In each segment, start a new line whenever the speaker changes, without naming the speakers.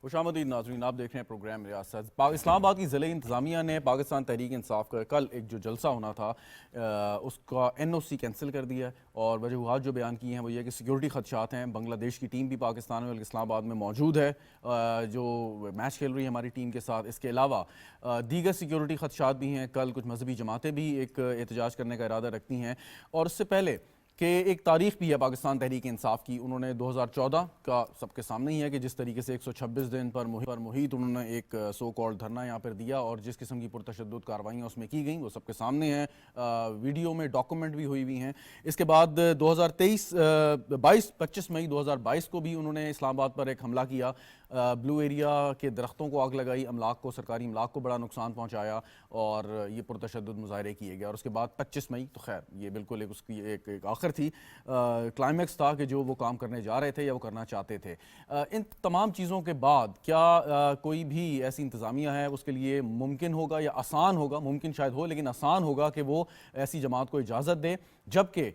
خوش آمدید ناظرین، آپ دیکھ رہے ہیں پروگرام ریاست۔ اسلام آباد کی ضلعی انتظامیہ نے پاکستان تحریک انصاف کا کل ایک جو جلسہ ہونا تھا اس کا NOC کینسل کر دیا ہے، اور وجوہات جو بیان کی ہیں وہ یہ کہ سیکیورٹی خدشات ہیں۔ بنگلہ دیش کی ٹیم بھی پاکستان میں بلکہ اسلام آباد میں موجود ہے جو میچ کھیل رہی ہے ہماری ٹیم کے ساتھ۔ اس کے علاوہ دیگر سیکیورٹی خدشات بھی ہیں۔ کل کچھ مذہبی جماعتیں بھی ایک احتجاج کرنے کا ارادہ رکھتی ہیں، اور اس سے پہلے کہ ایک تاریخ بھی ہے پاکستان تحریک انصاف کی۔ انہوں نے 2014 کا سب کے سامنے ہی ہے کہ جس طریقے سے 126 دن پر محیط انہوں نے ایک سو کالڈ دھرنا یہاں پر دیا، اور جس قسم کی پرتشدد کارروائیاں اس میں کی گئیں وہ سب کے سامنے ہیں، ویڈیو میں ڈاکومنٹ بھی ہوئی ہیں۔ اس کے بعد 25 مئی 2022 کو بھی انہوں نے اسلام آباد پر ایک حملہ کیا، بلو ایریا کے درختوں کو آگ لگائی، املاک کو، سرکاری املاک کو بڑا نقصان پہنچایا، اور یہ پرتشدد مظاہرے کیے گئے۔ اور اس کے بعد 25 مئی تو خیر یہ بالکل اس کی ایک آخر تھی، کلائمیکس تھا کہ جو وہ کام کرنے جا رہے تھے یا وہ کرنا چاہتے تھے۔ ان تمام چیزوں کے بعد کیا کوئی بھی ایسی انتظامیہ ہے اس کے لیے ممکن ہوگا یا آسان ہوگا، ممکن شاید ہو لیکن آسان ہوگا کہ وہ ایسی جماعت کو اجازت دے، جبکہ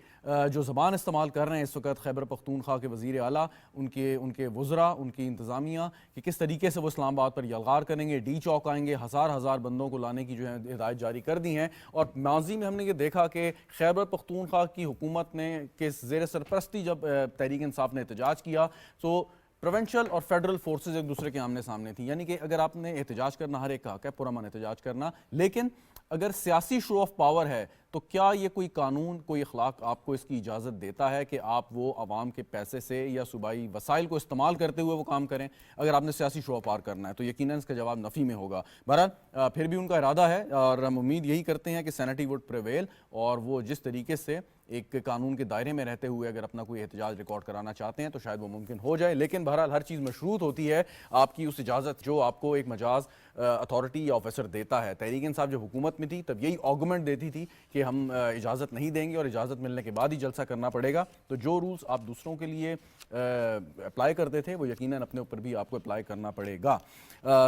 جو زبان استعمال کر رہے ہیں اس وقت خیبر پختونخوا کے وزیر اعلیٰ، ان کے وزراء، ان کی انتظامیہ، کہ کس طریقے سے وہ اسلام آباد پر یلغار کریں گے، ڈی چوک آئیں گے، ہزار بندوں کو لانے کی جو ہے ہدایت جاری کر دی ہیں۔ اور ماضی میں ہم نے یہ دیکھا کہ خیبر پختونخوا کی حکومت نے کہ زیر سرپرستی جب تحریک انصاف نے احتجاج کیا تو پروونشل اور فیڈرل فورسز ایک دوسرے کے آمنے سامنے تھیں، یعنی کہ اگر آپ نے احتجاج کرنا، ہر ایک کا حق ہے پرامن احتجاج کرنا، لیکن اگر سیاسی شو آف پاور ہے تو کیا یہ کوئی قانون، کوئی اخلاق آپ کو اس کی اجازت دیتا ہے کہ آپ وہ عوام کے پیسے سے یا صوبائی وسائل کو استعمال کرتے ہوئے وہ کام کریں؟ اگر آپ نے سیاسی شو آف پاور کرنا ہے تو یقیناً اس کا جواب نفی میں ہوگا۔ بہرحال پھر بھی ان کا ارادہ ہے، اور ہم امید یہی کرتے ہیں کہ سینٹی وڈ پریویل، اور وہ جس طریقے سے ایک قانون کے دائرے میں رہتے ہوئے اگر اپنا کوئی احتجاج ریکارڈ کرانا چاہتے ہیں تو شاید وہ ممکن ہو جائے۔ لیکن بہرحال ہر چیز مشروط ہوتی ہے آپ کی اس اجازت جو آپ کو ایک مجاز اتھارٹی یا آفیسر دیتا ہے۔ تحریک انصاف جب حکومت میں تھی تب یہی آرگومنٹ دیتی تھی کہ ہم اجازت نہیں دیں گے اور اجازت ملنے کے بعد ہی جلسہ کرنا پڑے گا۔ تو جو رولز آپ دوسروں کے لیے اپلائی کرتے تھے وہ یقیناً اپنے اوپر بھی آپ کو اپلائی کرنا پڑے گا۔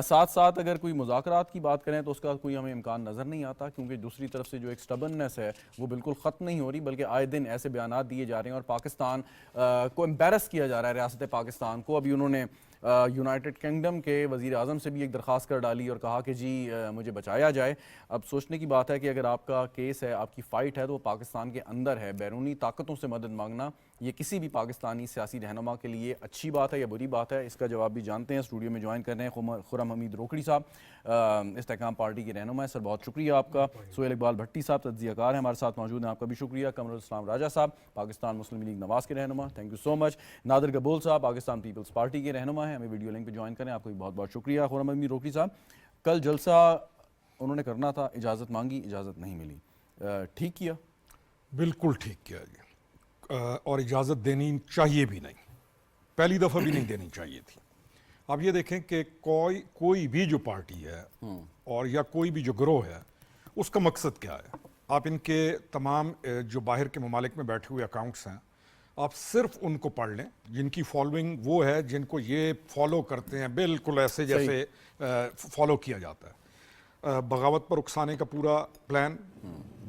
ساتھ ساتھ اگر کوئی مذاکرات کی بات کریں تو اس کا کوئی ہمیں امکان نظر نہیں آتا، کیونکہ دوسری طرف سے جو ایک سٹبرنس ہے وہ بالکل ختم نہیں ہو رہی، بلکہ آئے دن ایسے بیانات دیے جا رہے ہیں اور پاکستان کو امبیرس کیا جا رہا ہے، ریاست پاکستان کو۔ ابھی انہوں نے یونائٹڈ کنگڈم کے وزیر اعظم سے بھی ایک درخواست کر ڈالی اور کہا کہ جی مجھے بچایا جائے۔ اب سوچنے کی بات ہے کہ اگر آپ کا کیس ہے، آپ کی فائٹ ہے تو وہ پاکستان کے اندر ہے، بیرونی طاقتوں سے مدد مانگنا یہ کسی بھی پاکستانی سیاسی رہنما کے لیے اچھی بات ہے یا بری بات ہے، اس کا جواب بھی جانتے ہیں۔ اسٹوڈیو میں جوائن کر رہے ہیں خرم حمید روکڑی صاحب، استحکام پارٹی کے رہنما ہیں، سر بہت شکریہ آپ کا۔ سہیل اقبال بھٹی صاحب تجزیہ کار ہیں، ہمارے ساتھ موجود ہیں، آپ کا بھی شکریہ۔ قمر الاسلام راجہ صاحب، پاکستان مسلم لیگ نواز کے رہنما، تھینک یو سو مچ۔ نادر قبول صاحب پاکستان پیپلز پارٹی کے رہنما ہیں، ہمیں ویڈیو لنک پہ جوائن کریں، آپ کو بھی بہت بہت شکریہ۔ خرم حمید روکڑی صاحب، کل جلسہ انہوں نے کرنا تھا، اجازت مانگی، اجازت نہیں ملی، ٹھیک کیا؟
بالکل ٹھیک کیا جی، اور اجازت دینی چاہیے بھی نہیں، پہلی دفعہ بھی نہیں دینی چاہیے تھی۔ آپ یہ دیکھیں کہ کوئی بھی جو پارٹی ہے اور یا کوئی بھی جو گروہ ہے اس کا مقصد کیا ہے؟ آپ ان کے تمام جو باہر کے ممالک میں بیٹھے ہوئے اکاؤنٹس ہیں، آپ صرف ان کو پڑھ لیں جن کی فالوئنگ وہ ہے، جن کو یہ فالو کرتے ہیں بالکل ایسے جیسے فالو کیا جاتا ہے۔ بغاوت پر اکسانے کا پورا پلان،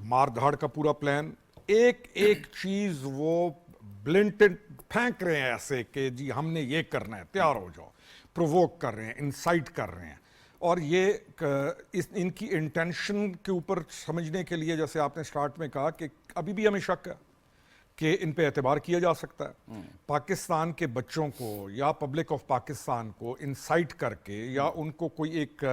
مار دھاڑ کا پورا پلان، ایک چیز وہ بلنٹنٹ پھینک رہے ہیں ایسے کہ جی ہم نے یہ کرنا ہے، تیار ہو جاؤ، پرووک کر رہے ہیں، انسائٹ کر رہے ہیں۔ اور یہ ان کی انٹینشن کے اوپر سمجھنے کے لیے جیسے آپ نے سٹارٹ میں کہا کہ ابھی بھی ہمیں شک ہے کہ ان پہ اعتبار کیا جا سکتا ہے۔ پاکستان کے بچوں کو یا پبلک آف پاکستان کو انسائٹ کر کے یا ان کو کوئی ایک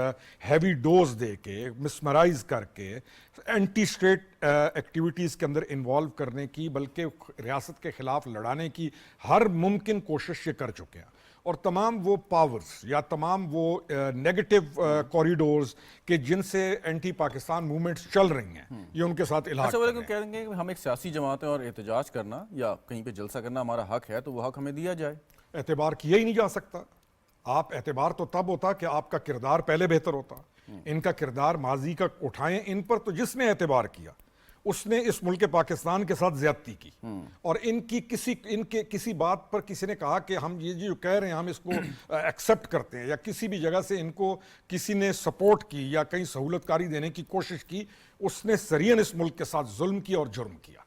ہیوی ڈوز دے کے، مسمرائز کر کے، اینٹی اسٹیٹ ایکٹیویٹیز کے اندر انوالو کرنے کی، بلکہ ریاست کے خلاف لڑانے کی ہر ممکن کوشش یہ کر چکے ہیں۔ اور تمام وہ پاورز یا تمام وہ نیگیٹو کوریڈورز کہ جن سے اینٹی پاکستان موومنٹس چل رہی ہیں، یہ ان کے ساتھ علاج کر رہے ہیں۔
کہیں گے کہ ہم ایک سیاسی جماعت ہیں اور احتجاج کرنا یا کہیں پہ جلسہ کرنا ہمارا حق ہے، تو وہ حق ہمیں دیا جائے۔
اعتبار کیا ہی نہیں جا سکتا۔ آپ اعتبار تو تب ہوتا کہ آپ کا کردار پہلے بہتر ہوتا۔ ان کا کردار ماضی کا اٹھائیں، ان پر تو جس نے اعتبار کیا اس نے اس ملک پاکستان کے ساتھ زیادتی کی، اور ان کے کسی بات پر کسی نے کہا کہ ہم یہ جو کہہ رہے ہیں ہم اس کو ایکسپٹ کرتے ہیں، یا کسی بھی جگہ سے ان کو کسی نے سپورٹ کی یا کہیں سہولت کاری دینے کی کوشش کی، اس نے سرین اس ملک کے ساتھ ظلم کیا اور جرم کیا۔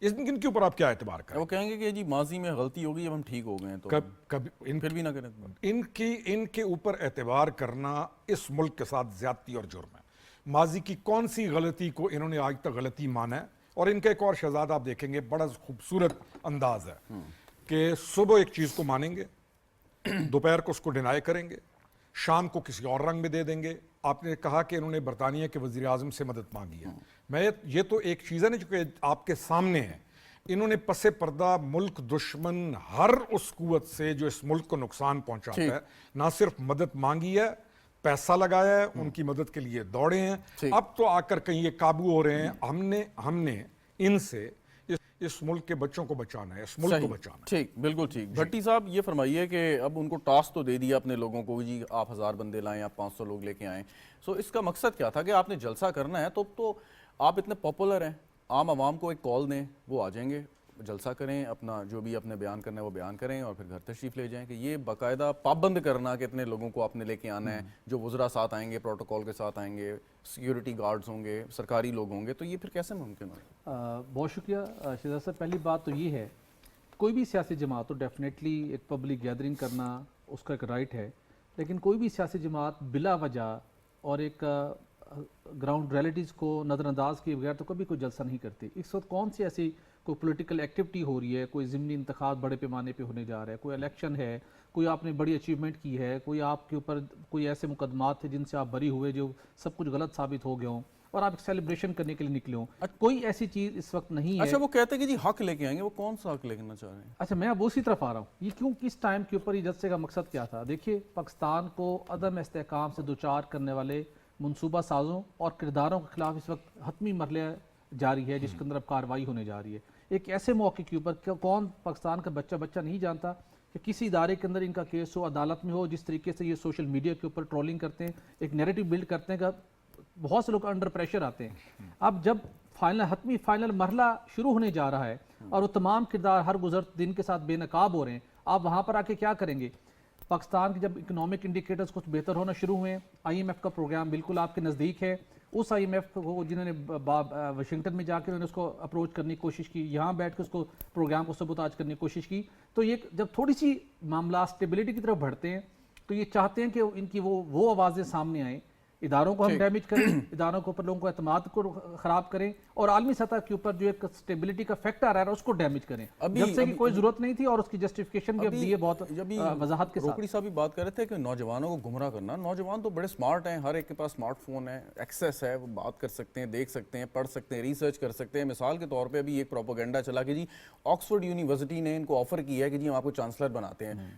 ان کے اوپر آپ کیا اعتبار کریں؟
وہ کہیں گے کہ جی ماضی میں غلطی ہوگی، اب ہم ٹھیک ہو گئے ہیں تو
کبھی
پھر بھی نہ کریں۔
ان کے اوپر اعتبار کرنا اس ملک کے ساتھ زیادتی اور جرم ہے۔ ماضی کی کون سی غلطی کو انہوں نے آج تک غلطی مانا ہے؟ اور ان کا ایک اور شہزادہ آپ دیکھیں گے، بڑا خوبصورت انداز ہے کہ صبح ایک چیز کو مانیں گے، دوپہر کو اس کو ڈینائی کریں گے، شام کو کسی اور رنگ میں دے دیں گے۔ آپ نے کہا کہ انہوں نے برطانیہ کے وزیر اعظم سے مدد مانگی ہے، یہ تو ایک چیز ہے نا جو کہ آپ کے سامنے ہے۔ انہوں نے پس پردہ ملک دشمن ہر اس قوت سے جو اس ملک کو نقصان پہنچاتا ہے، نہ صرف مدد مانگی ہے، پیسہ لگایا ہے، ان کی مدد کے لیے دوڑے ہیں۔ اب تو آ کر کہیں یہ قابو ہو رہے ہیں۔ ہم نے ان سے اس ملک کے بچوں کو بچانا ہے، اس ملک کو بچانا ہے۔
ٹھیک، بالکل ٹھیک۔ بھٹی صاحب یہ فرمائیے کہ اب ان کو ٹاسک تو دے دیا اپنے لوگوں کو، جی آپ 1000 بندے لائیں، آپ 500 لوگ لے کے آئیں، سو اس کا مقصد کیا تھا کہ آپ نے جلسہ کرنا ہے تو آپ اتنے پاپولر ہیں، عام عوام کو ایک کال دیں، وہ آ جائیں گے، جلسہ کریں، اپنا جو بھی اپنے بیان کرنا ہے وہ بیان کریں اور پھر گھر تشریف لے جائیں۔ کہ یہ باقاعدہ پابند کرنا کہ اتنے لوگوں کو آپ نے لے کے آنا ہے، جو وزراء ساتھ آئیں گے، پروٹوکول کے ساتھ آئیں گے، سیکیورٹی گارڈز ہوں گے، سرکاری لوگ ہوں گے، تو یہ پھر کیسے ممکن ہے؟
بہت شکریہ شہزاد صاحب۔ پہلی بات تو یہ ہے، کوئی بھی سیاسی جماعت تو ڈیفینیٹلی ایک پبلک گیدرنگ کرنا اس کا ایک رائٹ ہے، لیکن کوئی بھی سیاسی جماعت بلا وجہ اور ایک گراؤنڈ ریئلٹیز کو نظر انداز کیے بغیر تو کبھی کوئی جلسہ نہیں کرتی۔ اس وقت کون سی ایسی کوئی پولیٹیکل ایکٹیویٹی ہو رہی ہے، کوئی ضمنی انتخاب بڑے پیمانے پہ ہونے جا رہا ہے، کوئی الیکشن ہے، کوئی آپ نے بڑی اچیومنٹ کی ہے، کوئی آپ کے اوپر کوئی ایسے مقدمات تھے جن سے آپ بری ہوئے جو سب کچھ غلط ثابت ہو گئے ہوں اور آپ ایک سیلیبریشن کرنے کے لیے نکلے ہوں، کوئی ایسی چیز اس وقت نہیں ہے۔
اچھا، وہ کہتے ہیں کہ جی حق لے کے آئیں گے، وہ کون سا حق لے کرنا چاہ رہے ہیں؟
اچھا، میں اب اسی طرف آ رہا ہوں۔ یہ کیوں کس ٹائم کے اوپر یہ جلسے کا مقصد کیا تھا؟ دیکھیے، پاکستان کو عدم استحکام سے دوچار کرنے والے منصوبہ سازوں اور کرداروں کے خلاف اس وقت حتمی مرحلہ جاری ہے، جس کے اندر اب کارروائی ہونے جا رہی ہے۔ ایک ایسے موقع کے اوپر کون پاکستان کا بچہ نہیں جانتا کہ کسی ادارے کے اندر ان کا کیس ہو، عدالت میں ہو، جس طریقے سے یہ سوشل میڈیا کے اوپر ٹرولنگ کرتے ہیں، ایک نیریٹو بلڈ کرتے ہیں کہ بہت سے لوگ انڈر پریشر آتے ہیں۔ اب جب حتمی فائنل مرحلہ شروع ہونے جا رہا ہے اور وہ تمام کردار ہر گزرتے دن کے ساتھ بے نقاب ہو رہے ہیں، آپ وہاں پر آ کے کیا کریں گے؟ پاکستان کے جب اکنامک انڈیکیٹرز کچھ بہتر ہونا شروع ہوئے ہیں، آئی ایم ایف کا پروگرام بالکل آپ کے نزدیک ہے، اس آئی ایم ایف کو جنہوں نے واشنگٹن میں جا کے انہوں نے اس کو اپروچ کرنے کی کوشش کی، یہاں بیٹھ کے اس کو پروگرام کو سبوتاج کرنے کی کوشش کی، تو یہ جب تھوڑی سی معاملات اسٹیبلٹی کی طرف بڑھتے ہیں تو یہ چاہتے ہیں کہ ان کی وہ آوازیں سامنے آئیں، اداروں کو ہم ڈیمیج کریں، اداروں کے اوپر لوگوں کو اعتماد کو خراب کریں، اور عالمی سطح کے اوپر جو ایک اسٹیبلٹی کا فیکٹر آ رہا ہے اس کو ڈیمیج کریں، جلسے کی کوئی ضرورت نہیں تھی اور اس کی جسٹیفیکیشن بھی اب دی ہے بہت وضاحت کے ساتھ۔
روکڑی صاحب بھی بات کر رہے تھے کہ نوجوانوں کو گمراہ کرنا، نوجوان تو بڑے سمارٹ ہیں، ہر ایک کے پاس سمارٹ فون ہے، ایکسیس ہے، وہ بات کر سکتے ہیں، دیکھ سکتے ہیں، پڑھ سکتے ہیں، ریسرچ کر سکتے ہیں۔ مثال کے طور پہ ابھی ایک پروپیگنڈا چلا کہ جی آکسفورڈ یونیورسٹی نے ان کو آفر کیا ہے کہ جی ہم آپ کو چانسلر بناتے ہیں،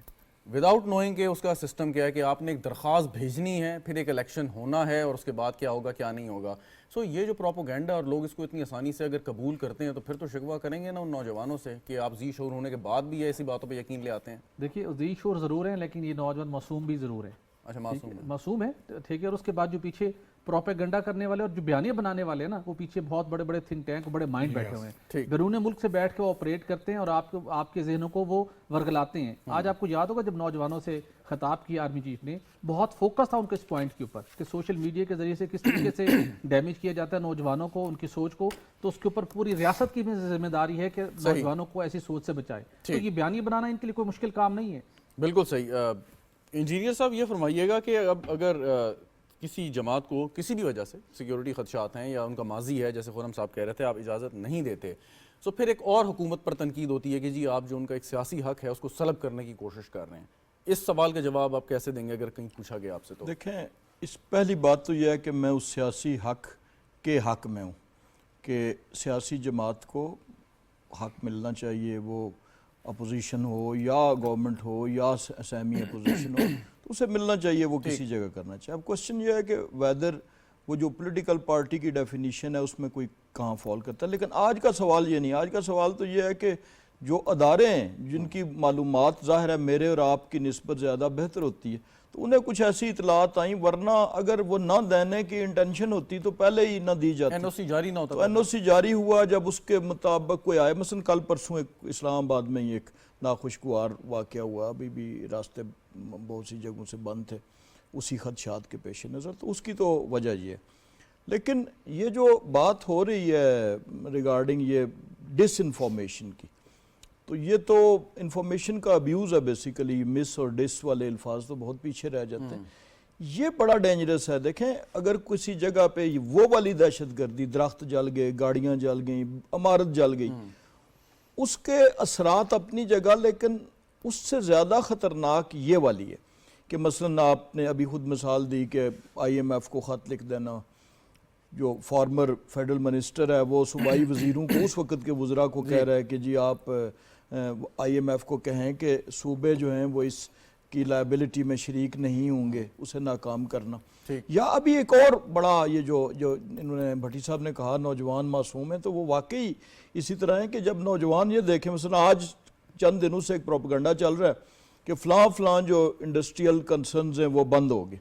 وداؤٹ نوئنگ کہ اس کا سسٹم کیا ہے کہ آپ نے ایک درخواست بھیجنی ہے، پھر ایک الیکشن ہونا ہے اور اس کے بعد کیا ہوگا کیا نہیں ہوگا۔ سو یہ جو پروپیگنڈا اور لوگ اس کو اتنی آسانی سے اگر قبول کرتے ہیں تو پھر تو شکوہ کریں گے نا ان نوجوانوں سے کہ آپ ذی شعور ہونے کے بعد بھی ایسی باتوں پہ یقین لے آتے ہیں۔
دیکھیے، ذی شعور ضرور ہیں لیکن یہ نوجوان معصوم بھی ضرور ہے۔
اچھا،
معصوم ہے، ٹھیک ہے، اور اس کے بعد جو پیچھے پروپیگنڈا کرنے والے اور جو بیانیہ بنانے والے ہیں نا، وہ پیچھے بہت بڑے بڑے تھنک ٹینک، بڑے مائنڈ بیٹھے ہوئے ہیں، بیرون ملک سے بیٹھ کے وہ آپریٹ کرتے ہیں اور آپ کے ذہنوں کو وہ ورگلاتے ہیں۔ آج آپ کو یاد ہوگا جب نوجوانوں سے خطاب کیا آرمی چیف نے، بہت فوکس تھا ان کے اس پوائنٹ کے اوپر کہ سوشل میڈیا کے ذریعے سے کس طریقے سے ڈیمیج کیا جاتا ہے نوجوانوں کو، ان کی سوچ کو، تو اس کے اوپر پوری ریاست کی ذمہ داری ہے کہ نوجوانوں کو ایسی سوچ سے بچائے۔ تو یہ بیانیہ بنانا ان کے لیے کوئی مشکل کام نہیں ہے۔
بالکل صحیح۔ انجینئر صاحب یہ فرمائیے گا کہ اب اگر کسی جماعت کو کسی بھی وجہ سے سیکیورٹی خدشات ہیں یا ان کا ماضی ہے، جیسے خرم صاحب کہہ رہے تھے، آپ اجازت نہیں دیتے، تو پھر ایک اور حکومت پر تنقید ہوتی ہے کہ جی آپ جو ان کا ایک سیاسی حق ہے اس کو سلب کرنے کی کوشش کر رہے ہیں۔ اس سوال کا جواب آپ کیسے دیں گے اگر کہیں پوچھا گیا آپ سے؟ تو
دیکھیں، اس پہلی بات تو یہ ہے کہ میں اس سیاسی حق کے حق میں ہوں کہ سیاسی جماعت کو حق ملنا چاہیے، وہ اپوزیشن ہو یا گورنمنٹ ہو یا سیمی اپوزیشن ہو، تو اسے ملنا چاہیے، وہ کسی جگہ کرنا چاہیے۔ اب کوسچن یہ ہے کہ ویدر وہ جو پولیٹیکل پارٹی کی ڈیفینیشن ہے اس میں کوئی کہاں فال کرتا ہے، لیکن آج کا سوال یہ نہیں، آج کا سوال تو یہ ہے کہ جو ادارے ہیں جن کی معلومات ظاہر ہے میرے اور آپ کی نسبت زیادہ بہتر ہوتی ہے، تو انہیں کچھ ایسی اطلاعات آئیں، ورنہ اگر وہ نہ دینے کی انٹینشن ہوتی تو پہلے ہی نہ دی جاتی۔
این او سی جاری نہ ہوتا،
تو این او سی جاری ہوا جب اس کے مطابق کوئی آئے، مثلا کل پرسوں ایک اسلام آباد میں ہی ایک ناخوشگوار واقعہ ہوا، ابھی بھی راستے بہت سی جگہوں سے بند تھے اسی خدشات کے پیش نظر، تو اس کی تو وجہ یہ ہے۔ لیکن یہ جو بات ہو رہی ہے ریگارڈنگ یہ ڈس انفارمیشن کی، تو یہ تو انفارمیشن کا ابیوز ہے بیسیکلی، مس اور ڈس والے الفاظ تو بہت پیچھے رہ جاتے ہیں. یہ بڑا ڈینجرس ہے. دیکھیں اگر کسی جگہ پہ وہ والی دہشت گردی، درخت جل گئے، گاڑیاں جل گئیں، عمارت جل گئی، اس کے اثرات اپنی جگہ، لیکن اس سے زیادہ خطرناک یہ والی ہے کہ مثلا آپ نے ابھی خود مثال دی کہ آئی ایم ایف کو خط لکھ دینا. جو فارمر فیڈرل منسٹر ہے وہ صوبائی وزیروں کو، اس وقت کے وزراء کو کہہ رہا ہے کہ جی آپ آئی ایم ایف کو کہیں کہ صوبے جو ہیں وہ اس کی لائبلٹی میں شریک نہیں ہوں گے، اسے ناکام کرنا. یا ابھی ایک اور بڑا یہ جو انہوں نے بھٹی صاحب نے کہا نوجوان معصوم ہیں، تو وہ واقعی اسی طرح ہے کہ جب نوجوان یہ دیکھیں، مثلا آج چند دنوں سے ایک پروپیگنڈا چل رہا ہے کہ فلاں جو انڈسٹریل کنسرنز ہیں وہ بند ہو گئے.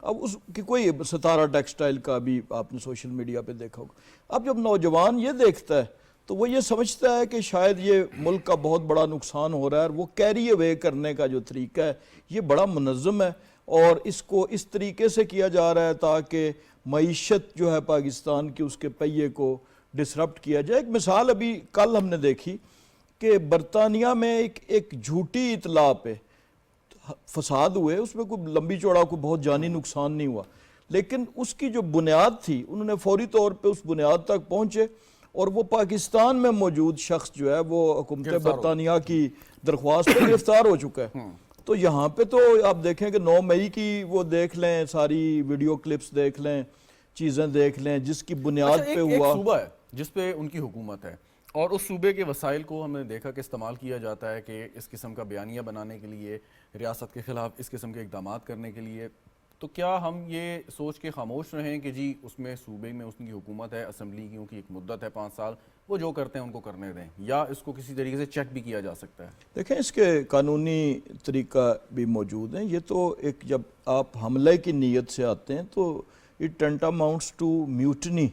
اب اس کی کوئی ستارہ ٹیکسٹائل کا بھی آپ نے سوشل میڈیا پہ دیکھا ہوگا. اب جب نوجوان یہ دیکھتا ہے تو وہ یہ سمجھتا ہے کہ شاید یہ ملک کا بہت بڑا نقصان ہو رہا ہے، اور وہ کیری اوے کرنے کا جو طریقہ ہے یہ بڑا منظم ہے، اور اس کو اس طریقے سے کیا جا رہا ہے تاکہ معیشت جو ہے پاکستان کی، اس کے پہیے کو ڈسرپٹ کیا جائے. ایک مثال ابھی کل ہم نے دیکھی کہ برطانیہ میں ایک جھوٹی اطلاع پہ فساد ہوئے، اس میں کوئی لمبی چوڑا کوئی بہت جانی نقصان نہیں ہوا، لیکن اس کی جو بنیاد تھی انہوں نے فوری طور پہ اس بنیاد تک پہنچے، اور وہ پاکستان میں موجود شخص جو ہے وہ حکومت برطانیہ کی درخواست پہ گرفتار ہو چکا ہے. تو یہاں پہ تو آپ دیکھیں کہ 9 مئی کی وہ دیکھ لیں، ساری ویڈیو کلپس دیکھ لیں، چیزیں دیکھ لیں جس کی بنیاد پہ ہوا.
ایک صوبہ ہے جس پہ ان کی حکومت ہے، اور اس صوبے کے وسائل کو ہم نے دیکھا کہ استعمال کیا جاتا ہے کہ اس قسم کا بیانیہ بنانے کے لیے، ریاست کے خلاف اس قسم کے اقدامات کرنے کے لیے. تو کیا ہم یہ سوچ کے خاموش رہیں کہ جی اس میں صوبے میں اس کی حکومت ہے، اسمبلی کی ان کی ایک مدت ہے 5 سال، وہ جو کرتے ہیں ان کو کرنے دیں، یا اس کو کسی طریقے سے چیک بھی کیا جا سکتا ہے؟
دیکھیں اس کے قانونی طریقہ بھی موجود ہیں. یہ تو ایک جب آپ حملے کی نیت سے آتے ہیں تو اٹ ٹینٹاماؤنٹس ٹو میوٹنی،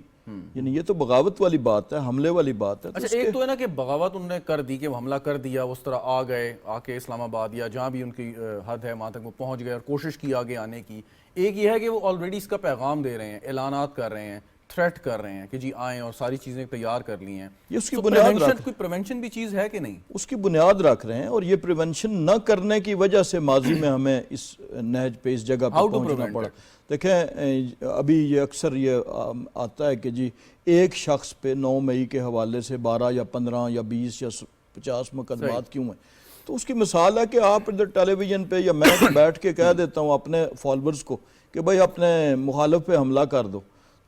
یعنی یہ تو بغاوت والی بات ہے، حملے والی بات ہے.
اچھا ایک تو ہے نا کہ بغاوت انہوں نے کر دی، کہ وہ حملہ کر دیا، اس طرح آ گئے، آ کے اسلام آباد یا جہاں بھی ان کی حد ہے وہاں تک وہ پہنچ گئے اور کوشش کی آگے آنے کی. ایک یہ ہے کہ وہ آلریڈی اس کا پیغام دے رہے ہیں، اعلانات کر رہے ہیں، تھریٹ کر رہے ہیں کہ جی آئیں، اور ساری چیزیں تیار کر لی ہیں.
یہ اس کی بنیاد رکھ،
کوئی پریونشن بھی چیز ہے کہ نہیں؟
اس کی بنیاد رکھ رہے ہیں، اور یہ پریونشن نہ کرنے کی وجہ سے ماضی میں ہمیں اس نہج پہ، اس جگہ پہ پہنچنا پڑا. دیکھیں ابھی یہ اکثر یہ آتا ہے کہ جی ایک شخص پہ 9 مئی کے حوالے سے 12 یا 15 یا 20 یا 50 مقدمات کیوں ہیں. تو اس کی مثال ہے کہ آپ ادھر ٹیلی ویژن پہ یا میں بیٹھ کے کہہ دیتا ہوں اپنے فالوورز کو کہ بھائی اپنے مخالف پہ حملہ کر دو،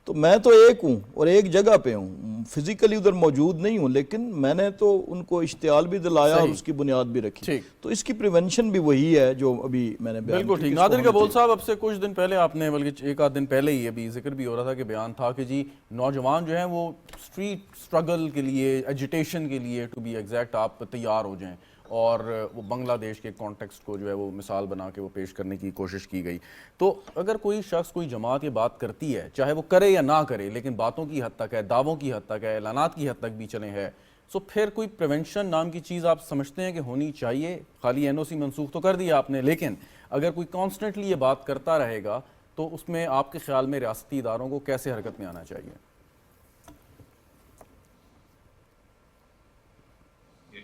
تو میں تو ایک ہوں اور ایک جگہ پہ ہوں، فزیکلی ادھر موجود نہیں ہوں، لیکن میں نے تو ان کو اشتعال بھی دلایا اور اس کی بنیاد بھی رکھی. تو اس کی پریونشن بھی وہی ہے جو ابھی میں نے بیان کی.
بالکل ٹھیک. نادر کبول صاحب، اب سے کچھ دن پہلے آپ نے، بلکہ 1 دن پہلے ہی ابھی ذکر بھی ہو رہا تھا کہ بیان تھا کہ جی نوجوان جو ہیں وہ اسٹریٹ سٹرگل کے لیے، ایجیٹیشن کے لیے ٹو بی ایگزیکٹ، آپ تیار ہو جائیں، اور وہ بنگلہ دیش کے کانٹیکسٹ کو جو ہے وہ مثال بنا کے وہ پیش کرنے کی کوشش کی گئی. تو اگر کوئی شخص، کوئی جماعت یہ بات کرتی ہے، چاہے وہ کرے یا نہ کرے، لیکن باتوں کی حد تک ہے، دعووں کی حد تک ہے، اعلانات کی حد تک بھی چلے ہے، تو پھر کوئی پریونشن نام کی چیز آپ سمجھتے ہیں کہ ہونی چاہیے؟ خالی این او سی منسوخ تو کر دیا آپ نے، لیکن اگر کوئی کانسٹنٹلی یہ بات کرتا رہے گا تو اس میں آپ کے خیال میں ریاستی اداروں کو کیسے حرکت میں آنا چاہیے؟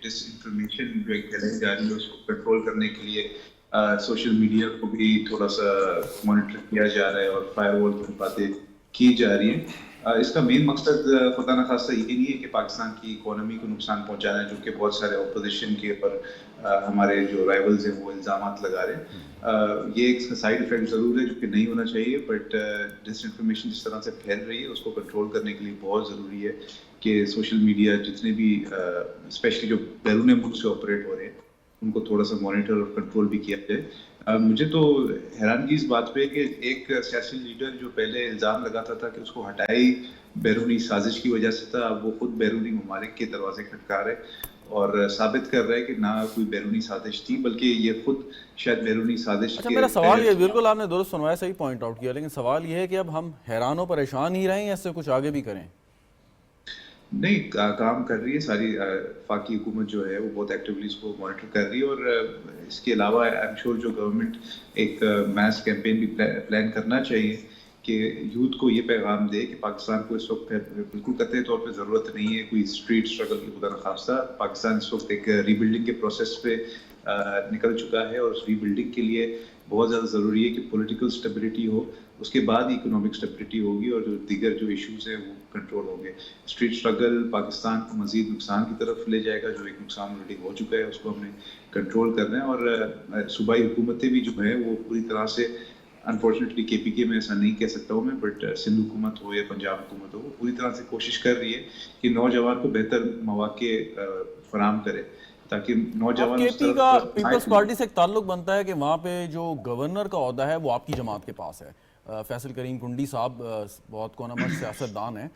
ڈس انفارمیشن جو پھیلائی جا رہی ہے اس کو کنٹرول کرنے کے لیے سوشل میڈیا کو بھی تھوڑا سا مانیٹر کیا جا رہا ہے، اور فائر وال کی باتیں کی جا رہی ہیں. اس کا مین مقصد خدا نخواستہ یہ نہیں ہے کہ پاکستان کی اکانومی کو نقصان پہنچانا ہے، جو کہ بہت سارے اپوزیشن کے اوپر ہمارے جو رائیولز ہیں وہ الزامات لگا رہے ہیں. یہ ایک سائیڈ افیکٹ ضرور ہے جو کہ نہیں ہونا چاہیے، بٹ ڈس انفارمیشن جس طرح سے پھیل رہی ہے اس کو کنٹرول کرنے کے لیے بہت ضروری ہے کہ سوشل میڈیا جتنے بھی اسپیشلی جو بیرون ملک سے آپریٹ ہو رہے ہیں ان کو تھوڑا سا مانیٹر اور کنٹرول بھی کیا جائے. مجھے تو حیرانگی اس بات پہ کہ ایک سیاسی لیڈر جو پہلے الزام لگاتا تھا کہ اس کو ہٹائی بیرونی سازش کی وجہ سے تھا، اب وہ خود بیرونی ممالک کے دروازے کھٹکا رہے اور ثابت کر رہے کہ نہ کوئی بیرونی سازش تھی، بلکہ یہ خود شاید بیرونی سازش.
اچھا میرا سوال یہ، بالکل آپ نے درست سنوایا، صحیح پوائنٹ آؤٹ کیا، لیکن سوال یہ ہے کہ اب ہم حیران و پریشان ہی رہیں یا اس سے کچھ آگے بھی کریں؟
نہیں، کام کر رہی ہے ساری وفاقی حکومت جو ہے وہ بہت ایکٹیولی اس کو مانیٹر کر رہی ہے، اور اس کے علاوہ آئی ایم شیور جو گورنمنٹ ایک میس کیمپین بھی پلان کرنا چاہیے کہ یوتھ کو یہ پیغام دے کہ پاکستان کو اس وقت بالکل قطعی طور پہ ضرورت نہیں ہے کوئی اسٹریٹ اسٹرگل کی خدا نخواستہ. پاکستان اس وقت ایک ری بلڈنگ کے پروسیس پہ نکل چکا ہے اور اس ری بلڈنگ کے لیے بہت زیادہ ضروری ہے کہ پولیٹیکل اسٹیبلٹی ہو, اس کے بعد اکنامک اسٹیبلٹی ہوگی اور جو دیگر جو ایشوز ہیں وہ کنٹرول ہوں گے. اسٹریٹ اسٹرگل پاکستان کو مزید نقصان کی طرف لے جائے گا, جو ایک نقصان آلریڈی ہو چکا ہے اس کو ہم نے کنٹرول کرنا ہے. اور صوبائی حکومتیں بھی جو ہیں وہ پوری طرح سے انفارچونیٹلی کے پی کے میں ایسا نہیں کہہ سکتا ہوں میں, بٹ سندھ حکومت ہو یا پنجاب حکومت ہو, وہ پوری طرح سے کوشش کر رہی ہے کہ نوجوان کو بہتر مواقع فراہم کرے تاکہ نوجوان
کے پی کا پیپلز پارٹی سے ایک تعلق بنتا ہے کہ وہاں پہ جو گورنر کا عہدہ ہے وہ آپ کی جماعت کے پاس ہے. فیصل کریم کنڈی صاحب بہت کونمر سیاستدان ہیں,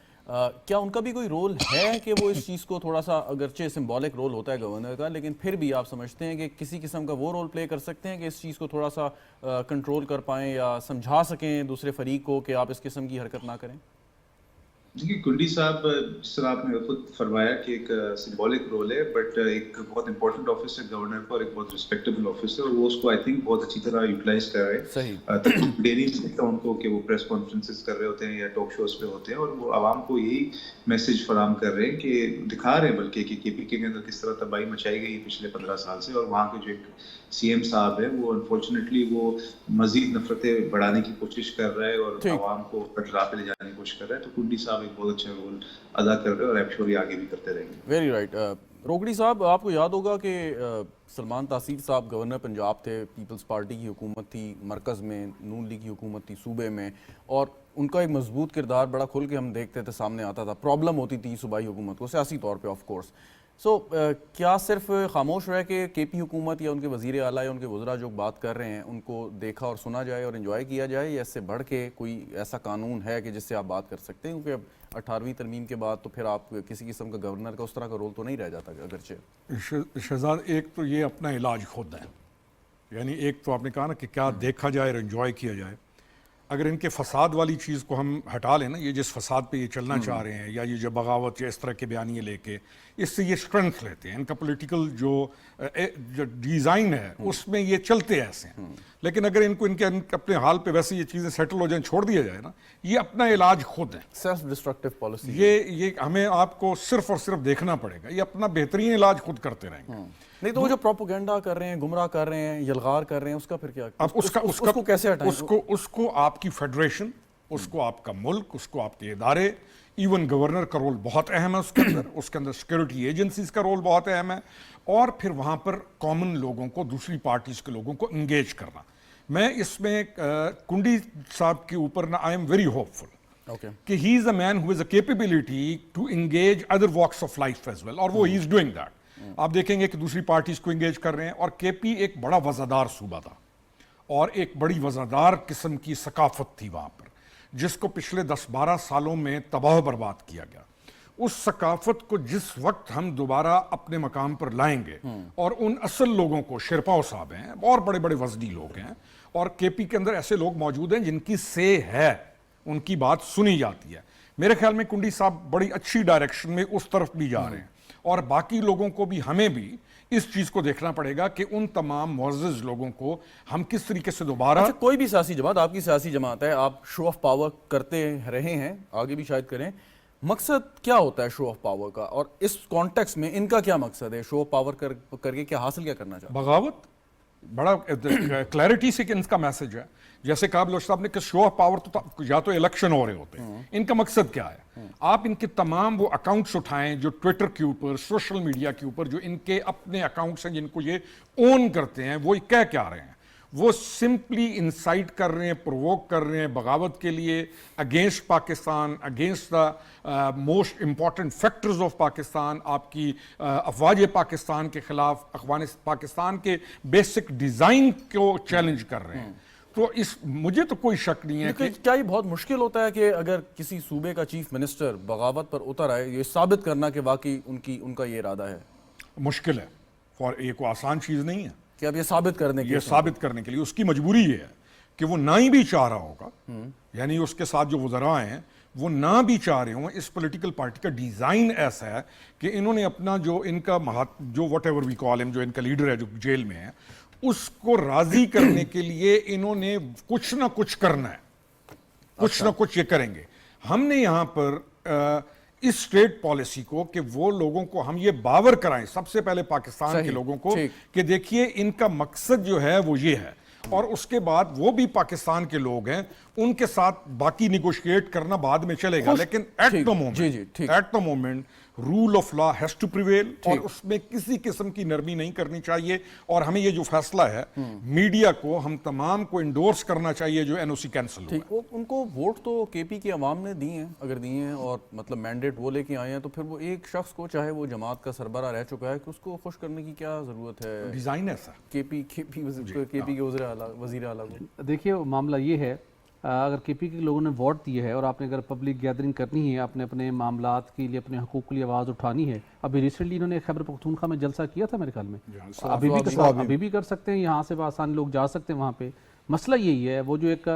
کیا ان کا بھی کوئی رول ہے کہ وہ اس چیز کو تھوڑا سا, اگرچہ سمبولک رول ہوتا ہے گورنر کا, لیکن پھر بھی آپ سمجھتے ہیں کہ کسی قسم کا وہ رول پلے کر سکتے ہیں کہ اس چیز کو تھوڑا سا کنٹرول کر پائیں یا سمجھا سکیں دوسرے فریق کو کہ آپ اس قسم کی حرکت نہ کریں؟
دیکھیے کنڈی صاحب جس طرح آپ نے خود فرمایا کہ ایک سمبولک رول ہے, بٹ ایک بہت امپورٹنٹ آفس ہے گورنر کا اور ایک بہت ریسپیکٹیبل آفس ہے, اور وہ اس کو آئی تھنک بہت اچھی طرح یوٹیلائز کر رہے ہیں. ڈیلی دیکھتا ہوں ان کو کہ وہ پریس کانفرنسز کر رہے ہوتے ہیں یا ٹاک شوز پہ ہوتے ہیں, اور وہ عوام کو یہی میسج فراہم کر رہے ہیں کہ دکھا رہے ہیں بلکہ کہ کے پی کے اندر کس طرح تباہی مچائی گئی ہے پچھلے 15 سال سے, اور وہاں کے جو ایک سی ایم صاحب ہے وہ انفارچونیٹلی وہ مزید نفرتیں بڑھانے کی کوشش کر رہا ہے اور عوام کو کٹرا پہ لے جانے کی کوشش کر رہا ہے. تو کنڈی صاحب ایک بہت اچھا رول ادا کر رہے ہیں اور ایم شور یہ آگے بھی کرتے رہیں گے.
Very right. روکڑی صاحب, آپ کو یاد ہوگا کہ سلمان تحصیل صاحب گورنر پنجاب تھے, پیپلز پارٹی کی حکومت تھی مرکز میں, نون لیگ کی حکومت تھی صوبے میں, اور ان کا ایک مضبوط کردار بڑا کھل کے ہم دیکھتے تھے سامنے آتا تھا. پرابلم ہوتی تھی صوبائی حکومت کو سیاسی طور پہ آف کورس. سو کیا صرف خاموش رہ کے کے پی حکومت یا ان کے وزیر اعلیٰ یا ان کے وزراء جو بات کر رہے ہیں ان کو دیکھا اور سنا جائے اور انجوائے کیا جائے, یا اس سے بڑھ کے کوئی ایسا قانون ہے کہ جس سے آپ بات کر سکتے ہیں؟ کیونکہ اب 18ویں ترمیم کے بعد تو پھر آپ کسی قسم کا گورنر کا اس طرح کا رول تو نہیں رہ جاتا اگرچہ.
شہزاد, ایک تو یہ اپنا علاج خود ہے, یعنی ایک تو آپ نے کہا نا کہ کیا دیکھا جائے اور انجوائے کیا جائے. اگر ان کے فساد والی چیز کو ہم ہٹا لیں نا, یہ جس فساد پہ یہ چلنا چاہ رہے ہیں یا یہ جو بغاوت یا اس طرح کے بیانیے لے کے, اس سے یہ اسٹرینتھ لیتے ہیں. ان کا پولیٹیکل جو ڈیزائن ہے اس میں یہ چلتے ایسے ہیں. لیکن اگر ان کو ان کے اپنے حال پہ ویسے یہ چیزیں سیٹل ہو جائیں, چھوڑ دیا جائے نا, یہ اپنا علاج خود ہے.
سیلف ڈسٹرکٹیو پالیسی,
یہ ہمیں آپ کو صرف اور صرف دیکھنا پڑے گا, یہ اپنا بہترین علاج خود کرتے رہیں گے.
نہیں تو وہ جو پروپیگنڈا کر رہے ہیں, گمراہ کر رہے ہیں, یلغار کر رہے ہیں, اس کا پھر کیا؟ اب اس کو کیسے ہٹائیں؟
اس کو آپ کی فیڈریشن, اس کو آپ کا ملک, اس کو آپ کے ادارے, ایون گورنر کا رول بہت اہم ہے اس کے اندر سیکورٹی ایجنسیز کا رول بہت اہم ہے, اور پھر وہاں پر کامن لوگوں کو, دوسری پارٹیز کے لوگوں کو انگیج کرنا. میں اس میں کنڈی صاحب کے اوپر نا I am very hopeful کہ he is a man who is a capability to engage other walks of life as well, اور وہ ہی از ڈوئنگ دیٹ. آپ دیکھیں گے کہ دوسری پارٹیز کو انگیج کر رہے ہیں, اور کے پی ایک بڑا وزادار صوبہ تھا اور ایک بڑی وزادار قسم کی ثقافت تھی وہاں پر, جس کو پچھلے 10-12 سالوں میں تباہ و برباد کیا گیا. اس ثقافت کو جس وقت ہم دوبارہ اپنے مقام پر لائیں گے, اور ان اصل لوگوں کو, شیرپاؤ صاحب ہیں اور بڑے بڑے وزنی لوگ ہیں, اور کے پی کے اندر ایسے لوگ موجود ہیں جن کی سے ہے, ان کی بات سنی جاتی ہے. میرے خیال میں کنڈی صاحب بڑی اچھی ڈائریکشن میں اس طرف بھی جا رہے ہیں, اور باقی لوگوں کو بھی, ہمیں بھی اس چیز کو دیکھنا پڑے گا کہ ان تمام معزز لوگوں کو ہم کس طریقے سے دوبارہ.
کوئی بھی سیاسی جماعت, آپ کی سیاسی جماعت ہے, آپ شو آف پاور کرتے رہے ہیں, آگے بھی شاید کریں. مقصد کیا ہوتا ہے شو آف پاور کا, اور اس کانٹیکس میں ان کا کیا مقصد ہے؟ شو آف پاور کر کے کیا حاصل کیا کرنا چاہتے ہیں؟
بغاوت. بڑا کلیئرٹی سے کہ ان کا میسج ہے, جیسے کہا بلوچ صاحب نے کہ شو آف پاور تو یا تو الیکشن ہو رہے ہوتے ہیں, ان کا مقصد کیا ہے؟ آپ ان کے تمام وہ اکاؤنٹس اٹھائیں جو ٹویٹر کے اوپر, سوشل میڈیا کے اوپر, جو ان کے اپنے اکاؤنٹس ہیں جن کو یہ اون کرتے ہیں, وہ کہہ کیا رہے ہیں؟ وہ سمپلی انسائٹ کر رہے ہیں, پرووک کر رہے ہیں بغاوت کے لیے, against Pakistan, against the most important factors of Pakistan, آپ کی افواج پاکستان کے خلاف, پاکستان کے بیسک ڈیزائن کو چیلنج کر رہے ہیں. تو مجھے تو کوئی شک نہیں ہے کہ
کیا یہ بہت مشکل ہوتا ہے کہ اگر کسی صوبے کا چیف منسٹر بغاوت پر اتر آئے, یہ ثابت کرنا کہ واقعی ان کا یہ ارادہ ہے؟
مشکل ہے, یہ کوئی آسان چیز نہیں ہے
کہ اب یہ ثابت کرنے
کے لیے اس کی مجبوری یہ ہے کہ وہ نہ ہی بھی چاہ رہا ہوگا, یعنی اس کے ساتھ جو وزراء ہیں وہ نہ بھی چاہ رہے ہوں. اس پولیٹیکل پارٹی کا ڈیزائن ایسا ہے کہ انہوں نے اپنا جو ان کا جو واٹ ایور وی کال ہم, جو ان کا لیڈر ہے جو جیل میں ہے, اس کو راضی کرنے کے لیے انہوں نے کچھ نہ کچھ کرنا ہے. کچھ نہ کچھ یہ کریں گے. ہم نے یہاں پر اس اسٹیٹ پالیسی کو کہ وہ لوگوں کو ہم یہ باور کرائیں سب سے پہلے پاکستان کے لوگوں کو کہ دیکھیے ان کا مقصد جو ہے وہ یہ ہے, اور اس کے بعد وہ بھی پاکستان کے لوگ ہیں, ان کے ساتھ باقی نیگوشیٹ کرنا بعد میں چلے گا, لیکن at the moment rule of law has to prevail, اور اس میں کسی قسم کی نرمی نہیں کرنی چاہیے. اور ہمیں یہ جو فیصلہ ہے میڈیا کو ہم تمام کو انڈورس کرنا چاہیے جو این او سی کینسل ہوا.
ان کو ووٹ تو کے پی کی عوام نے دی ہیں, اگر دی ہیں اور مطلب مینڈیٹ وہ لے کے آئے ہیں, تو پھر وہ ایک شخص کو, چاہے وہ جماعت کا سربراہ رہ چکا ہے, کہ اس کو خوش کرنے کی کیا ضرورت ہے؟
ڈیزائن ہے سر
کے پی کے وزیر اعلیٰ کو.
دیکھیے معاملہ یہ ہے, اگر کے پی کے لوگوں نے ووٹ دیے ہے اور آپ نے اگر پبلک گیدرنگ کرنی ہے, آپ نے اپنے معاملات کے لیے اپنے حقوق کے لیے آواز اٹھانی ہے, ابھی ریسنٹلی انہوں نے خیبر پختونخوا میں جلسہ کیا تھا میرے خیال میں, ابھی بھی کر سکتے ہیں, یہاں سے آسان لوگ جا سکتے ہیں وہاں پہ. مسئلہ یہی ہے, وہ جو ایک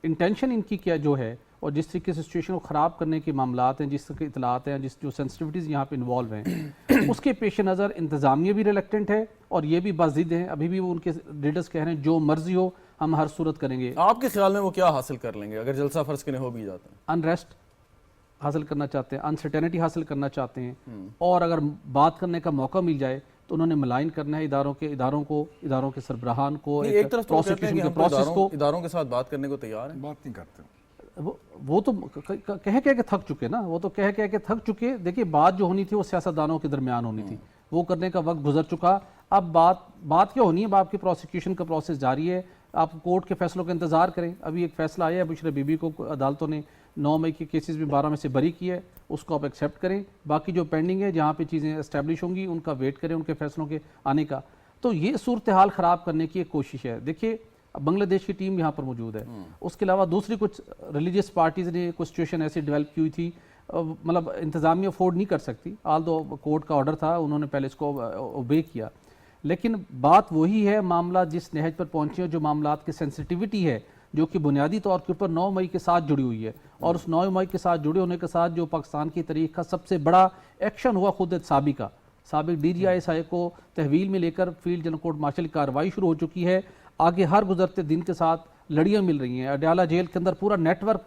انٹینشن ان کی کیا جو ہے, اور جس طریقے سے سچویشن کو خراب کرنے کے معاملات ہیں, جس کے اطلاعات ہیں, جو سینسٹیوٹیز یہاں پہ انوالو ہیں, اس کے پیش نظر انتظامیہ بھی ریلیکٹنٹ ہے اور یہ بھی بازد ہیں. ابھی بھی وہ ان کے لیڈرز کہہ رہے ہیں جو مرضی ہو ہم ہر صورت کریں گے.
آپ کے خیال میں وہ کیا حاصل کر لیں گے اگر جلسہ فرض کرنے ہو بھی جاتا ہے؟
انریسٹ حاصل کرنا چاہتے ہیں, انسرٹینٹی حاصل کرنا چاہتے ہیں, اور اگر بات کرنے کا موقع مل جائے تو انہوں نے ملائن کرنا ہے اداروں کے سربراہان کو,
ایک طرف تو کہتے ہیں کہ ہم تو اداروں کے ساتھ بات کرنے کو تیار ہیں.
بات نہیں کرتے,
وہ تو کہہ کے تھک چکے نا, وہ تو کہہ کے تھک چکے. دیکھیے بات جو ہونی تھی وہ سیاستدانوں کے درمیان ہونی تھی, وہ کرنے کا وقت گزر چکا. اب بات کیا ہونی ہے, اب آپ کی پروسیکیوشن کا پروسیس جاری ہے, آپ کورٹ کے فیصلوں کا انتظار کریں. ابھی ایک فیصلہ آیا ہے, بشرا بی بی کو عدالتوں نے 9 مئی کے کیسز میں 12 میں سے بری کی ہے, اس کو آپ ایکسیپٹ کریں. باقی جو پینڈنگ ہے جہاں پہ چیزیں اسٹیبلش ہوں گی ان کا ویٹ کریں, ان کے فیصلوں کے آنے کا. تو یہ صورتحال خراب کرنے کی ایک کوشش ہے. دیکھیے بنگلہ دیش کی ٹیم یہاں پر موجود ہے, اس کے علاوہ دوسری کچھ ریلیجیس پارٹیز نے کچھ سچویشن ایسی ڈیولپ کی ہوئی تھی, مطلب انتظامیہ افورڈ نہیں کر سکتی, آل دو کورٹ کا آرڈر تھا, انہوں نے پہلے اس کو اوبے کیا. لیکن بات وہی ہے, معاملہ جس نہج پر پہنچے, جو معاملات کی سینسٹیوٹی ہے, جو کہ بنیادی طور کے اوپر 9 مئی کے ساتھ جڑی ہوئی ہے, اور اس 9 مئی کے ساتھ جڑے ہونے کے ساتھ جو پاکستان کی تاریخ کا سب سے بڑا ایکشن ہوا, خود سابق ڈی جی آئی صاحب کو تحویل میں لے کر فیلڈ جنرل کورٹ مارشل کی کارروائی شروع ہو چکی ہے. آگے ہر گزرتے دن کے ساتھ لڑیاں مل رہی ہیں. اڈیالہ جیل کے اندر پورا نیٹ ورک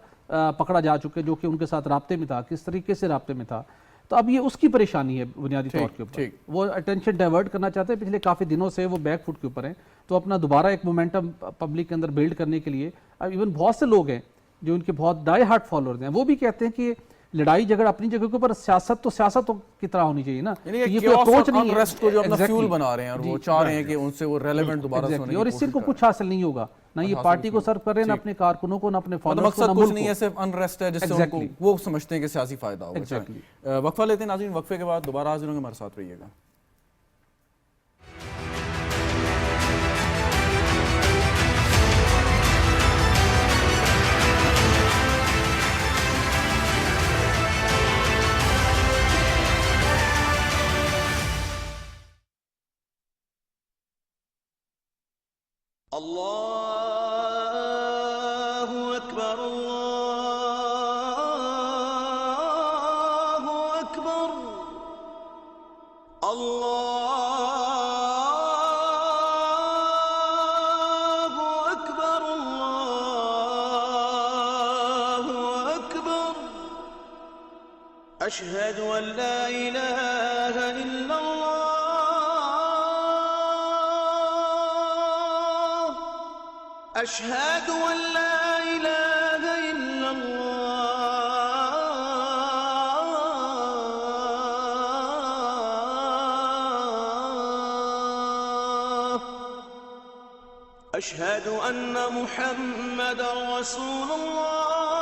پکڑا جا چکے جو کہ ان کے ساتھ رابطے میں تھا, کس طریقے سے رابطے میں تھا. تو اب یہ اس کی پریشانی ہے بنیادی طور کے اوپر, وہ اٹینشن ڈائیورٹ کرنا چاہتے ہیں. پچھلے کافی دنوں سے وہ بیک فٹ کے اوپر ہیں, تو اپنا دوبارہ ایک مومنٹم پبلک کے اندر بلڈ کرنے کے لیے, اب ایون بہت سے لوگ ہیں جو ان کے بہت ڈائی ہارٹ فالوورز ہیں, وہ بھی کہتے ہیں کہ لڑائی جھگڑا اپنی جگہ کے اوپر, سیاست کی طرح ہونی چاہیے نا. یہ کوئی اپروچ نہیں ہے
کو جو اپنا فیول بنا رہے ہیں, اور وہ چاہ رہے ہیں کہ ان سے وہ ریلیونٹ دوبارہ سے ہونے کی
اور اس سے ان کو کچھ حاصل نہیں ہوگا, نہ یہ پارٹی کو سرو کر رہے ہیں, نہ اپنے کارکنوں کو, نہ اپنے فالوورز کو, نہ
مقصد کچھ نہیں ہے, صرف انریسٹ ہے جس سے ان کو وہ سمجھتے ہیں کہ سیاسی فائدہ ہوگا. وقفہ لیتے ہیں ناظرین, وقفے کے بعد دوبارہ حاضر ہوں گے, ہمارے ساتھ رہیے گا.
اللہ اکبر اللہ اکبر اللہ اکبر اللہ اکبر اشہد ان لا الہ الا اللہ أشهد أن لا إله إلا الله أشهد أن محمدًا رسول الله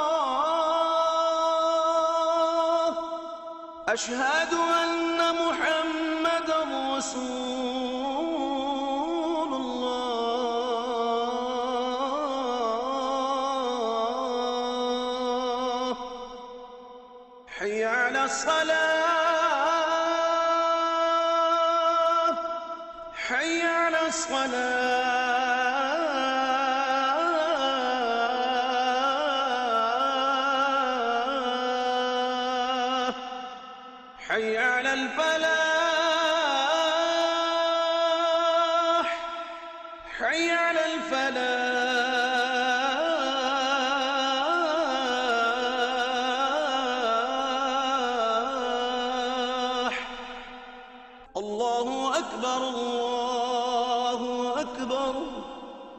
أشهد أن محمدًا رسول الله حي على الصلاة حي على الصلاة حي على الفلاح حي على الفلاح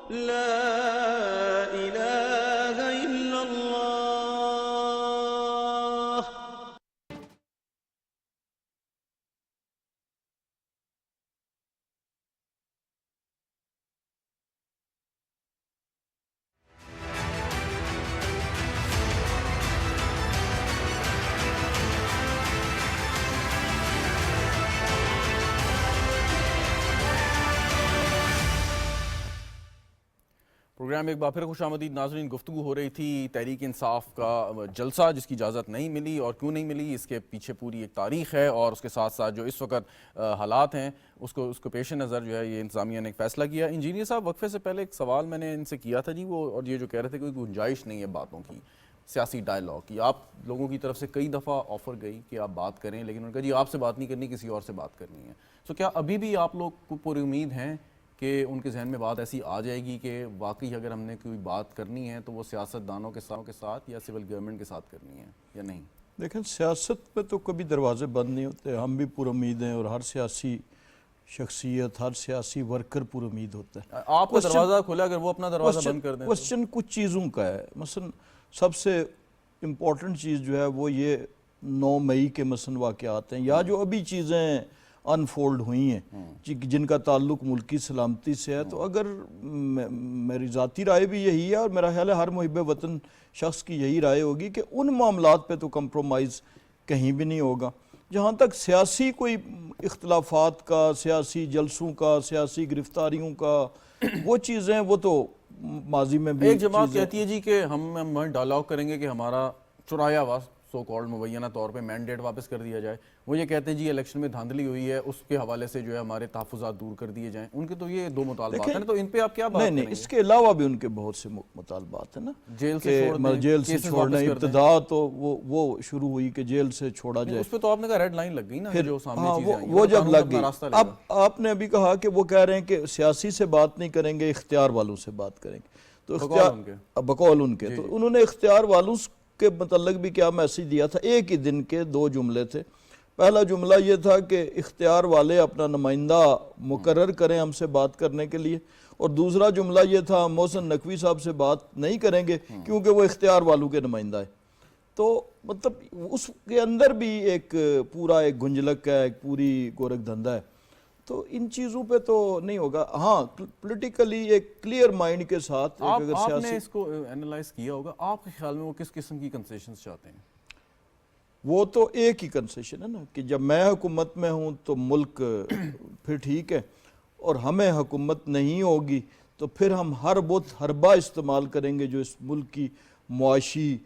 لا إله إلا الله.
پروگرام ایک بار پھر خوش آمدید ناظرین. گفتگو ہو رہی تھی تحریک انصاف کا جلسہ جس کی اجازت نہیں ملی، اور کیوں نہیں ملی اس کے پیچھے پوری ایک تاریخ ہے، اور اس کے ساتھ ساتھ جو اس وقت حالات ہیں اس کو پیش نظر جو ہے یہ انتظامیہ نے ایک فیصلہ کیا. انجینئر صاحب، وقفے سے پہلے ایک سوال میں نے ان سے کیا تھا جی، وہ اور یہ جو کہہ رہے تھے کوئی گنجائش نہیں ہے باتوں کی، سیاسی ڈائلاگ کی. آپ لوگوں کی طرف سے کئی دفعہ آفر گئی کہ آپ بات کریں، لیکن انہوں نے کہا جی آپ سے بات نہیں کرنی، کسی اور سے بات کرنی ہے. سو کیا ابھی بھی آپ لوگ کو پوری امید ہیں کہ ان کے ذہن میں بات ایسی آ جائے گی کہ واقعی اگر ہم نے کوئی بات کرنی ہے تو وہ سیاست دانوں کے ساتھ یا سول گورنمنٹ کے ساتھ کرنی ہے یا نہیں؟
دیکھیں، سیاست میں تو کبھی دروازے بند نہیں ہوتے. ہم بھی پر امید ہیں، اور ہر سیاسی شخصیت، ہر سیاسی ورکر پر امید ہوتا ہے.
آپ کا دروازہ کھلا، اگر وہ اپنا دروازہ بند کر دیں.
کوسچن کچھ چیزوں کا ہے. مثلا سب سے امپورٹنٹ چیز جو ہے وہ یہ 9 مئی کے مثلا واقعات ہیں، یا جو ابھی چیزیں انفولڈ ہوئی ہیں جن کا تعلق ملکی سلامتی سے ہے. تو اگر میری ذاتی رائے بھی یہی ہے، اور میرا خیال ہے ہر محب وطن شخص کی یہی رائے ہوگی، کہ ان معاملات پہ تو کمپرومائز کہیں بھی نہیں ہوگا. جہاں تک سیاسی کوئی اختلافات کا، سیاسی جلسوں کا، سیاسی گرفتاریوں کا، وہ چیزیں وہ تو ماضی میں بھی
ایک جماعت کہتی ہے جی کہ ہم ڈائلاگ کریں گے کہ ہمارا چرایا ہوا سو کالڈ مبینہ طور پہ مینڈیٹ واپس کر دیا جائے. وہ یہ کہتے ہیں جی الیکشن میں دھاندلی ہوئی ہے، اس کے حوالے سے جو ہے ہمارے تحفظات دور کر دیے جائیں. ان کے تو یہ 2 مطالبات ہیں، تو ان پہ آپ کیا بات کریں گے؟
نہیں، اس کے علاوہ بھی ان کے بہت سے مطالبات ہیں نا.
جیل سے
چھوڑنا، ابتدا تو وہ شروع ہوئی کہ جیل سے چھوڑا جائے.
اس پہ تو آپ نے کہا ریڈ لائن لگ گئی نا، جو سامنے چیزیں آئیں
وہ جب لگ گئی. اب آپ نے ابھی کہا کہ وہ کہہ رہے ہیں کہ سیاسی سے بات نہیں کریں گے، اختیار والوں سے بات کریں گے. تو بقول ان کے تو انہوں نے اختیار والوں کے متعلق بھی کیا میسیج دیا تھا. ایک ہی دن کے 2 جملے تھے. پہلا جملہ یہ تھا کہ اختیار والے اپنا نمائندہ مقرر کریں ہم سے بات کرنے کے لیے، اور دوسرا جملہ یہ تھا محسن نقوی صاحب سے بات نہیں کریں گے کیونکہ وہ اختیار والوں کے نمائندہ ہے. تو مطلب اس کے اندر بھی ایک پورا ایک گنجلک ہے، ایک پوری گورکھ دھندا ہے. تو ان چیزوں پہ تو نہیں ہوگا. ہاں، پولیٹیکلی ایک کلیئر مائنڈ کے ساتھ اگر
آپ
سیاسی
نے اس کو اینالائز کیا ہوگا، آپ کے خیال میں وہ کس قسم کی کنسیشنز چاہتے ہیں؟
وہ تو ایک ہی کنسیشن ہے نا، کہ جب میں حکومت میں ہوں تو ملک پھر ٹھیک ہے، اور ہمیں حکومت نہیں ہوگی تو پھر ہم ہر بت حربہ استعمال کریں گے جو اس ملک کی معاشی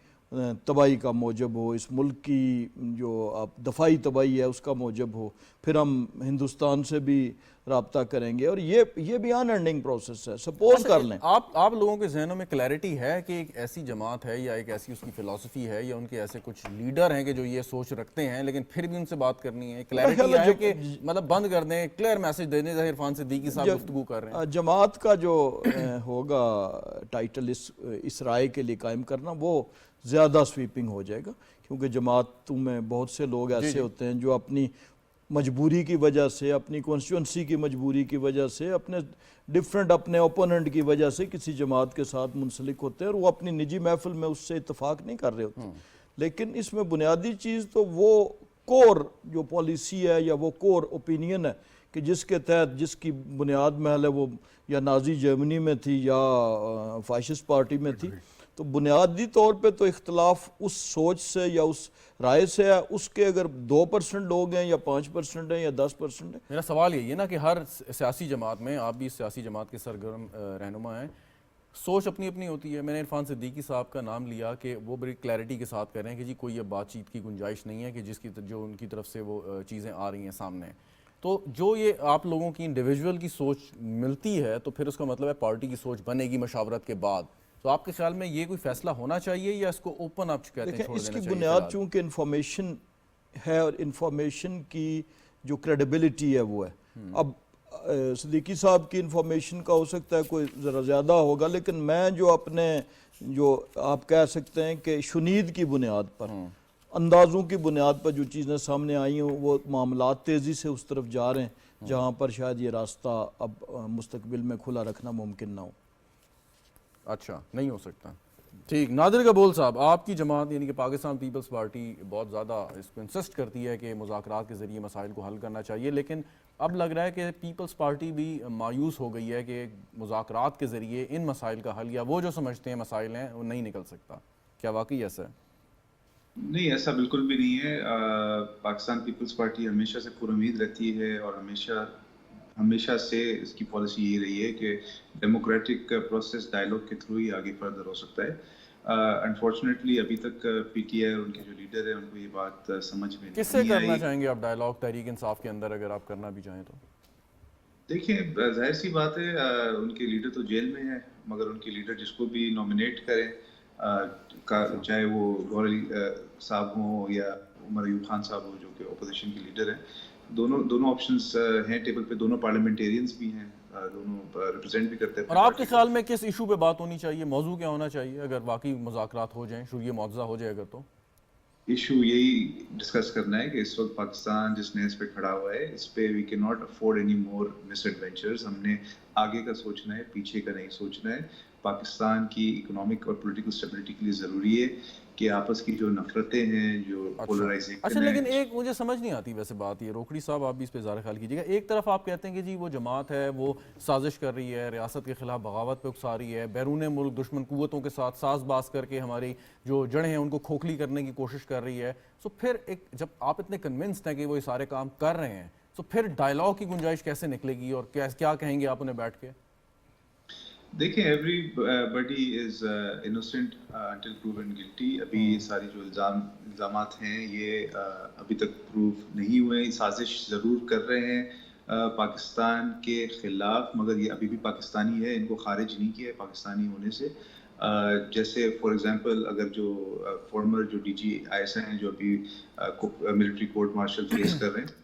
تباہی کا موجب ہو، اس ملک کی جو دفاعی تباہی ہے اس کا موجب ہو. پھر ہم ہندوستان سے بھی رابطہ کریں گے، اور یہ بھی ان اینڈنگ پروسیس ہے. سپوز کر لیں
آپ لوگوں کے ذہنوں میں کلیئرٹی ہے کہ ایک ایسی جماعت ہے یا ایک ایسی اس کی فلسفی ہے یا ان کے ایسے کچھ لیڈر ہیں کہ جو یہ سوچ رکھتے ہیں لیکن پھر بھی ان سے بات کرنی ہے؟ کلیئرٹی ہے کہ مطلب بند کر دیں، کلیئر میسج دے دیں. ظاہر عرفان صدیقی صاحب گفتگو کر رہے ہیں.
جماعت کا جو ہوگا ٹائٹل اس رائے کے لیے قائم کرنا، وہ زیادہ سویپنگ ہو جائے گا، کیونکہ جماعتوں میں بہت سے لوگ ایسے ہوتے ہیں جو اپنی مجبوری کی وجہ سے، اپنی کانسٹیٹوئنسی کی مجبوری کی وجہ سے، اپنے اوپوننٹ کی وجہ سے کسی جماعت کے ساتھ منسلک ہوتے ہیں، اور وہ اپنی نجی محفل میں اس سے اتفاق نہیں کر رہے ہوتے. لیکن اس میں بنیادی چیز تو وہ کور جو پالیسی ہے یا وہ کور اوپینین ہے کہ جس کے تحت، جس کی بنیاد محل ہے وہ یا نازی جرمنی میں تھی یا فاشسٹ پارٹی میں تھی. تو بنیادی طور پہ تو اختلاف اس سوچ سے یا اس رائے سے ہے. اس کے اگر 2% لوگ ہیں یا 5% ہیں یا 10% ہیں.
میرا سوال یہی ہے نا کہ ہر سیاسی جماعت میں، آپ بھی اس سیاسی جماعت کے سرگرم رہنما ہیں، سوچ اپنی اپنی ہوتی ہے. میں نے عرفان صدیقی صاحب کا نام لیا کہ وہ بڑی کلیئرٹی کے ساتھ کہہ رہے ہیں کہ جی کوئی اب بات چیت کی گنجائش نہیں ہے، کہ جو ان کی طرف سے وہ چیزیں آ رہی ہیں سامنے. تو جو یہ آپ لوگوں کی انڈیویجول کی سوچ ملتی ہے تو پھر اس کا مطلب ہے پارٹی کی سوچ بنے گی مشاورت کے بعد. تو آپ کے خیال میں یہ کوئی فیصلہ ہونا چاہیے یا اس کو اوپن آپ کہتے ہیں چھوڑ دینا چاہیے؟
اس کی بنیاد چونکہ انفارمیشن ہے، اور انفارمیشن کی جو کریڈیبلٹی ہے وہ ہے. اب صدیقی صاحب کی انفارمیشن کا ہو سکتا ہے کوئی ذرا زیادہ ہوگا، لیکن میں جو آپ کہہ سکتے ہیں کہ شنید کی بنیاد پر، اندازوں کی بنیاد پر جو چیزیں سامنے آئی ہیں، وہ معاملات تیزی سے اس طرف جا رہے ہیں جہاں پر شاید یہ راستہ اب مستقبل میں کھلا رکھنا ممکن نہ ہو.
اچھا نہیں ہو سکتا. ٹھیک. نادر قبول صاحب, آپ کی جماعت یعنی کہ پاکستان پیپلز پارٹی بہت زیادہ اس کو انسسٹ کرتی ہے کہ مذاکرات کے ذریعے مسائل کو حل کرنا چاہیے, لیکن اب لگ رہا ہے کہ پیپلز پارٹی بھی مایوس ہو گئی ہے کہ مذاکرات کے ذریعے ان مسائل کا حل یا وہ جو سمجھتے ہیں مسائل ہیں وہ نہیں نکل سکتا. کیا واقعی ایسا ہے؟
نہیں, ایسا بالکل بھی نہیں ہے. پاکستان پیپلز پارٹی ہمیشہ سے پر امید رہتی ہے اور ہمیشہ سے اس کی پالیسی یہی رہی ہے کہ ڈیموکریٹک پروسیس ڈائیلاگ کے تھرو ہی آگے فردر ہو سکتا ہے. انفارچونیٹلی ابھی تک پی ٹی آئی اور ان کے جو لیڈر ہیں ان کو یہ بات سمجھ میں
کس سے کرنا چاہیں گے آپ ڈائیلاگ تحریک انصاف کے اندر, اگر آپ کرنا بھی چاہیں تو؟
دیکھیں, ظاہر سی بات ہے ان کے لیڈر تو جیل میں ہیں, مگر ان کے لیڈر جس کو بھی نامنیٹ کریں, چاہے وہ گور علی صاحب ہوں یا عمر ایوب خان صاحب ہوں جو کہ اپوزیشن کے لیڈر ہیں, دونوں آپشنز ہیں ٹیبل پہ. دونوں پارلیمنٹیرینز بھی ہیں, دونوں ریپرزینٹ بھی کرتے ہیں.
اور آپ کے خیال میں کس ایشو پہ بات ہونی چاہیے, موضوع کیا ہونا چاہیے اگر واقعی مذاکرات ہو جائیں, شروع معجزہ ہو جائے اگر تو؟
ایشو یہی ڈسکس کرنا ہے کہ اس وقت پاکستان جس نیز پہ کھڑا ہوا ہے اس پہ we can not afford any more miss adventures. ہم نے آگے کا سوچنا ہے, پیچھے کا نہیں سوچنا ہے. پاکستان کی اکنامک اور پولیٹیکل اسٹیبلٹی کے لیے ضروری ہے کہ آپس کی جو نفرتیں ہیں, جو پولرائزیشن.
اچھا, لیکن ایک مجھے سمجھ نہیں آتی ویسے بات یہ, روکڑی صاحب آپ بھی اس پہ اظہار خیال کیجیے گا. ایک طرف آپ کہتے ہیں کہ جی وہ جماعت ہے وہ سازش کر رہی ہے, ریاست کے خلاف بغاوت پہ اکسا رہی ہے, بیرون ملک دشمن قوتوں کے ساتھ ساز باز کر کے ہماری جو جڑیں ہیں ان کو کھوکھلی کرنے کی کوشش کر رہی ہے. سو پھر جب آپ اتنے کنونسڈ ہیں کہ وہ یہ سارے کام کر رہے ہیں, تو پھر ڈائیلاگ کی گنجائش کیسے نکلے گی اور کیا کہیں گے آپ انہیں بیٹھ کے؟
دیکھیں, ایوری بڈی از انوسینٹ انٹل پروون گلٹی. ابھی یہ ساری جو الزامات ہیں یہ ابھی تک پروو نہیں ہوئے. سازش ضرور کر رہے ہیں پاکستان کے خلاف, مگر یہ ابھی بھی پاکستانی ہے, ان کو خارج نہیں کیا ہے پاکستانی ہونے سے. جیسے فار ایگزامپل اگر جو فارمر جو ڈی جی آئی ایس ہیں جو ابھی ملٹری کورٹ مارشل فیس کر رہے ہیں,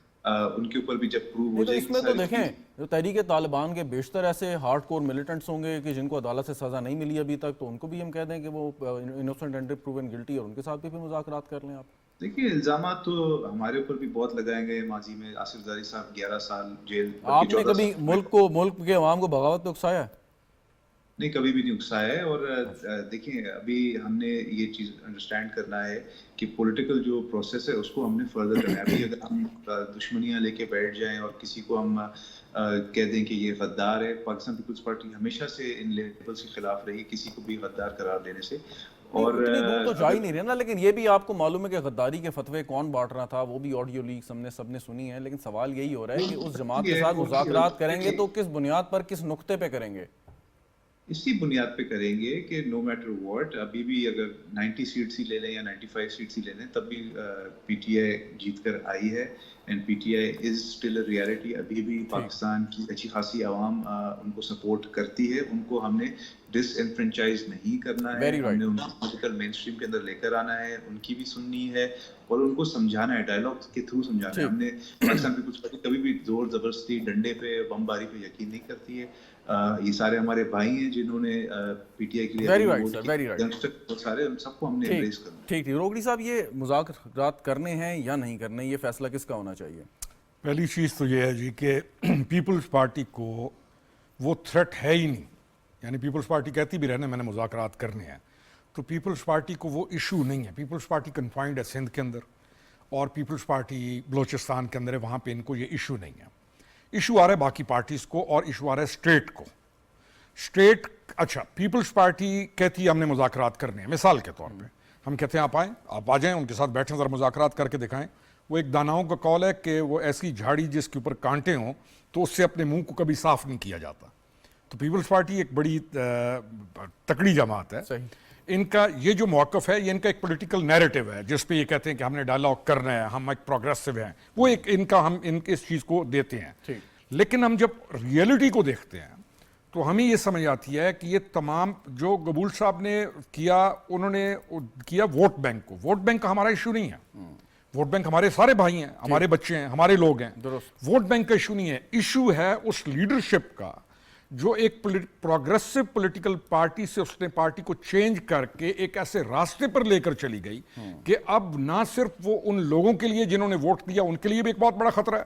ان کے اوپر بھی جب پروو ہو جائے گی.
اس میں تو دیکھیں جو تحریک طالبان کے بیشتر ایسے ہارڈ کور ملیٹنٹس ہوں گے کہ جن کو عدالت سے سزا نہیں ملی ابھی تک, تو ان کو بھی ہم کہہ دیں کہ وہ انوسنٹ اینڈ پروون گلٹی, اور ان کے ساتھ بھی پھر مذاکرات کر لیں آپ.
دیکھیے, الزامات تو ہمارے اوپر بھی بہت لگائے گئے ماضی میں. آصف زاری صاحب 11 سال جیل.
آپ نے کبھی ملک کے عوام کو بغاوت پہ اکسایا ہے؟
نہیں, کبھی بھی نہیں اکسایا ہے. اور دیکھیں, ابھی ہم نے یہ چیز انڈرسٹینڈ کرنا ہے کہ پولیٹیکل جو پروسیس ہے اس کو ہم نے فردر کرنا ہے. ابھی اگر ہم دشمنیاں لے کے بیٹھ جائیں اور کسی کو ہم کہہ دیں کہ یہ غدار ہے, پاکستان پیپلز پارٹی ہمیشہ سے ان لیبلز کے خلاف رہی, کسی کو بھی غدار قرار دینے سے. اور
تو جا ہی نہیں رہے نا, لیکن یہ بھی آپ کو معلوم ہے کہ غداری کے فتوے کون بانٹ رہا تھا, وہ بھی آڈیو لیکس ہم نے سب نے سنی ہے. لیکن سوال یہی ہو رہا ہے کہ اس جماعت کے ساتھ مذاکرات کریں گے تو کس بنیاد پر, کس نقطے پہ کریں گے؟
اسی بنیاد پہ کریں گے کہ نو میٹر واٹ, ابھی بھی اگر 90 سیٹس ہی لے لیں یا 95 سیٹس ہی لے لیں, تب بھی پی ٹی آئی جیت کر آئی ہے. And P T I is still a reality. ابھی بھی پاکستان کی اچھی خاصی عوام ان کو سپورٹ کرتی ہے. ان کو ہم نے ڈس انفرینچائز نہیں کرنا ہے, ہم نے ان کو پولیٹیکل مین اسٹریم کے اندر لے کر آنا ہے, ان کی بھی سننی ہے اور ان کو سمجھانا ہے, ڈائیلاگ کے تھرو سمجھانا ہے. ہم نے پاکستان پیپلز پارٹی کبھی بھی زور زبردستی, ڈنڈے پہ, بم باری پہ یقین نہیں کرتی ہے. یہ سارے ہمارے بھائی ہیں جنہوں نے پی ٹی آئی کے لیے سارے, ان سب کو ہم نے ایمبریس کرنا.
ٹھیک. روکڑی صاحب, یہ مذاکرات کرنے ہیں یا نہیں کرنے, یہ فیصلہ کس کا ہونا چاہیے؟
پہلی چیز تو یہ ہے جی کہ پیپلز پارٹی کو وہ تھریٹ ہے ہی نہیں. یعنی پیپلز پارٹی کہتی بھی رہنا میں نے مذاکرات کرنے ہیں, تو پیپلز پارٹی کو وہ ایشو نہیں ہے. پیپلز پارٹی کنفائنڈ ہے سندھ کے اندر, اور پیپلز پارٹی بلوچستان کے اندر ہے, وہاں پہ ان کو یہ ایشو نہیں ہے. ایشو آ رہا ہے باقی پارٹیز کو, اور ایشو آ رہا ہے اسٹیٹ کو. اسٹیٹ, اچھا پیپلز پارٹی کہتی ہے ہم نے مذاکرات کرنے ہیں, مثال کے طور پہ ہم کہتے ہیں آپ آئیں, آپ آ جائیں, ان کے ساتھ بیٹھیں, ذرا مذاکرات کر کے دکھائیں. وہ ایک داناؤں کا قول ہے کہ وہ ایسی جھاڑی جس کے اوپر کانٹے ہوں تو اس سے اپنے منہ کو کبھی صاف نہیں کیا جاتا. تو پیپلز پارٹی ایک بڑی تکڑی جماعت ہے. ان کا یہ جو موقف ہے یہ ان کا ایک پولیٹیکل نیریٹو ہے جس پہ یہ کہتے ہیں کہ ہم نے ڈائیلاگ کرنا ہے, ہم ایک پروگریسو ہیں, وہ ایک ان کا ہم ان اس چیز کو دیتے ہیں. لیکن ہم جب ریئلٹی کو دیکھتے ہیں تو ہمیں یہ سمجھ آتی ہے کہ یہ تمام جو قبول صاحب نے کیا, انہوں نے کیا ووٹ بینک کو. ووٹ بینک کا ہمارا ایشو نہیں ہے. ووٹ بینک ہمارے سارے بھائی ہیں, ہمارے بچے ہیں, ہمارے لوگ ہیں. ووٹ بینک کا ایشو نہیں ہے. ایشو ہے اس لیڈرشپ کا جو ایک پروگریسو پولیٹیکل پارٹی سے اس نے پارٹی کو چینج کر کے ایک ایسے راستے پر لے کر چلی گئی کہ اب نہ صرف وہ ان لوگوں کے لیے جنہوں نے ووٹ دیا ان کے لیے بھی ایک بہت بڑا خطرہ ہے,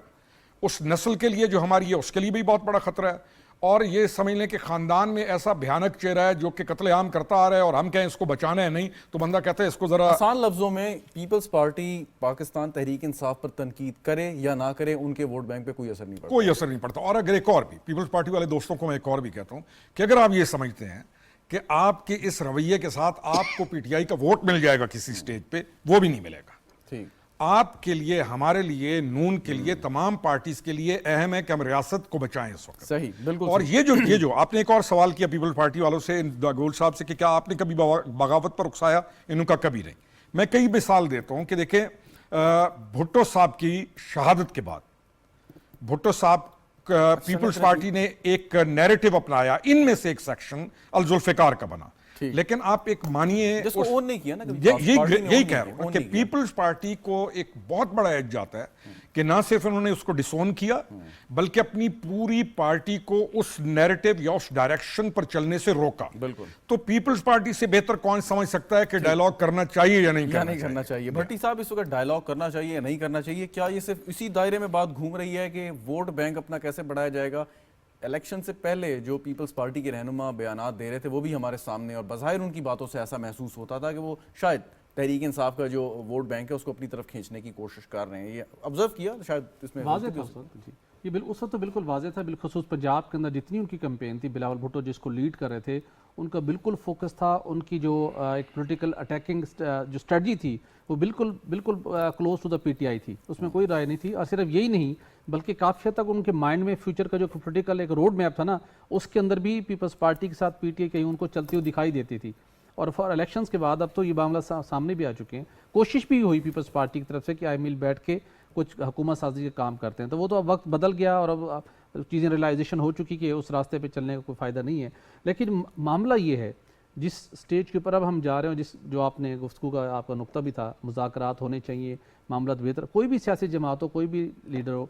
اس نسل کے لیے جو ہماری ہے اس کے لیے بھی بہت بڑا خطرہ ہے, اور یہ سمجھ لیں کہ خاندان میں ایسا بھیانک چہرہ ہے جو کہ قتل عام کرتا آ رہا ہے اور ہم کہیں اس کو بچانا ہے نہیں تو بندہ کہتا ہے اس کو ذرا
آسان لفظوں میں پیپلز پارٹی پاکستان تحریک انصاف پر تنقید کرے یا نہ کرے ان کے ووٹ بینک پہ کوئی اثر نہیں پڑتا.
کوئی اثر نہیں پڑتا. اور اگر ایک اور بھی پیپلز پارٹی والے دوستوں کو میں ایک اور بھی کہتا ہوں کہ اگر آپ یہ سمجھتے ہیں کہ آپ کے اس رویے کے ساتھ آپ کو پی ٹی آئی کا ووٹ مل جائے گا کسی سٹیج پہ, وہ بھی نہیں ملے گا.
ٹھیک,
آپ کے لیے, ہمارے لیے, نون کے لیے, تمام پارٹیز کے لیے اہم ہے کہ ہم ریاست کو بچائیں اس وقت.
صحیح, بالکل.
اور یہ جو آپ نے ایک اور سوال کیا پیپل پارٹی والوں سے, گول صاحب سے, کہ کیا آپ نے کبھی بغاوت پر اکسایا, انہوں کا کبھی نہیں. میں کئی مثال دیتا ہوں کہ دیکھیں بھٹو صاحب کی شہادت کے بعد بھٹو صاحب پیپلز پارٹی نے ایک نیریٹو اپنایا, ان میں سے ایک سیکشن الذوالفقار کا بنا. لیکن آپ ایک مانیے
جس کو اون نہیں کیا نا,
یہی کہہ رہا ہوں کہ پیپلز پارٹی کو ایک بہت بڑا ایج جاتا ہے کہ نہ صرف انہوں نے اس کو ڈسون کیا بلکہ اپنی پوری پارٹی کو اس نیریٹو یا اس ڈائریکشن پر چلنے سے روکا.
بالکل.
تو پیپلز پارٹی سے بہتر کون سمجھ سکتا ہے کہ ڈائیلاگ کرنا چاہیے یا نہیں
کرنا چاہیے. بھٹی صاحب اس وقت ڈائیلاگ کرنا چاہیے یا نہیں کرنا چاہیے, کیا یہ صرف اسی دائرے میں بات گھوم رہی ہے کہ ووٹ بینک اپنا کیسے بڑھایا جائے گا؟ الیکشن سے پہلے جو پیپلز پارٹی کے رہنما بیانات دے رہے تھے وہ بھی ہمارے سامنے, اور بظاہر ان کی باتوں سے ایسا محسوس ہوتا تھا کہ وہ شاید تحریک انصاف کا جو ووٹ بینک ہے اس کو اپنی طرف کھینچنے کی کوشش کر رہے ہیں. یہ آبزرو کیا شاید اس میں
واضح تھا جی, یہ اس وقت تو بالکل واضح تھا. بالخصوص پنجاب کے اندر جتنی ان کی کمپین تھی, بلاول بھٹو جس کو لیڈ کر رہے تھے, ان کا بالکل فوکس تھا, ان کی جو ایک پولیٹیکل اٹیکنگ جو اسٹریٹجی تھی وہ بالکل close to the P T I تھی, اس میں کوئی رائے نہیں تھی. اور صرف یہی نہیں بلکہ کافی حد تک ان کے مائنڈ میں فیوچر کا جو پولیٹیکل ایک روڈ میپ تھا نا, اس کے اندر بھی پیپلز پارٹی کے ساتھ پی ٹی آئی کہیں ان کو چلتی ہوئی دکھائی دیتی تھی. اور فار الیکشنز کے بعد اب تو یہ معاملہ سامنے بھی آ چکے ہیں. کوشش بھی ہوئی پیپلز پارٹی کی طرف سے کہ آئی مل بیٹھ کے کچھ حکومت سازی کے کام کرتے ہیں, تو وہ تو اب وقت بدل گیا اور اب چیزیں ریلائزیشن ہو چکی کہ اس راستے پہ چلنے کا کوئی فائدہ نہیں ہے. لیکن معاملہ یہ ہے جس سٹیج کے اوپر اب ہم جا رہے ہیں, جو آپ نے گفتگو کا آپ کا نقطہ بھی تھا, مذاکرات ہونے چاہیے, معاملات بہتر, کوئی بھی سیاسی جماعت ہو, کوئی بھی لیڈر ہو,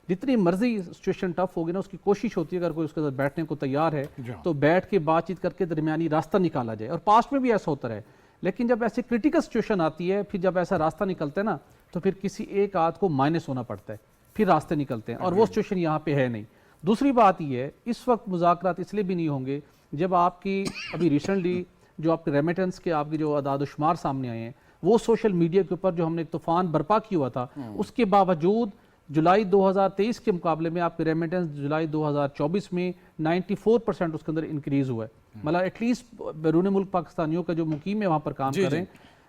جتنی مرضی سچویشن ٹف ہوگی نا, اس کی کوشش ہوتی ہے اگر کوئی اس کے ساتھ بیٹھنے کو تیار ہے تو بیٹھ کے بات چیت کر کے درمیانی راستہ نکالا جائے. اور پاسٹ میں بھی ایسا ہوتا رہے, لیکن جب ایسی کرٹیکل سچویشن آتی ہے, پھر جب ایسا راستہ نکلتا ہے نا, تو پھر کسی ایک آدھ کو مائنس ہونا پڑتا ہے, پھر راستے نکلتے ہیں, اور وہ سچویشن یہاں پہ ہے نہیں. دوسری بات یہ ہے, اس وقت مذاکرات اس لیے بھی نہیں ہوں گے جب آپ کی ابھی ریسنٹلی جو آپ کے ریمیٹنس کے آپ کے جو اعداد و شمار سامنے آئے ہیں, وہ سوشل میڈیا کے اوپر جو ہم نے ایک طوفان برپا کیا ہوا تھا, اس کے باوجود جولائی 2023 کے مقابلے میں آپ کے ریمیٹنس جولائی 2024 میں 94% اس کے اندر انکریز ہوا ہے. مطلب ایٹ لیسٹ بیرون ملک پاکستانیوں کا جو مقیم ہے وہاں پر کام کر رہے ہیں,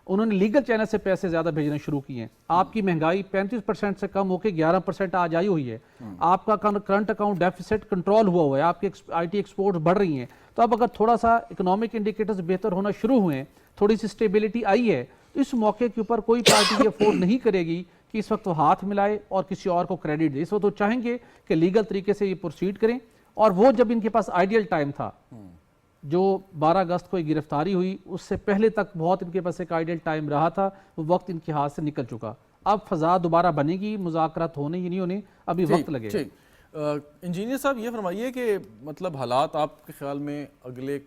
انہوں نے لیگل چینل سے پیسے زیادہ بھیجنے شروع کیے ہیں. آپ کی مہنگائی 35% سے کم ہو کے 11% آج آئی ہوئی ہے. آپ کا کرنٹ اکاؤنٹ ڈیفیسٹ کنٹرول ہوا ہے, آپ کی آئی ٹی ایکسپورٹ بڑھ رہی ہیں. تو اب اگر تھوڑا سا اکنامک انڈیکیٹرز بہتر ہونا شروع ہوئے ہیں, تھوڑی سی اسٹیبلٹی آئی ہے, تو اس موقع کے اوپر کوئی پارٹی یہ افورڈ نہیں کرے گی کہ اس وقت وہ ہاتھ ملائے اور کسی اور کو کریڈٹ دے. اس وقت وہ چاہیں گے کہ لیگل طریقے سے یہ پروسیڈ کریں. اور وہ جب ان کے پاس آئیڈیل ٹائم تھا, جو 12 اگست کو گرفتاری ہوئی, اس سے پہلے تک بہت ان کے پاس ایک آئیڈیل ٹائم رہا تھا, وہ وقت ان کے ہاتھ سے نکل چکا. اب فضا دوبارہ بنے گی, مذاکرات ہونے ہی نہیں ہونے, ابھی وقت لگے گا.
انجینئر صاحب یہ فرمائیے کہ مطلب حالات آپ کے خیال میں اگلے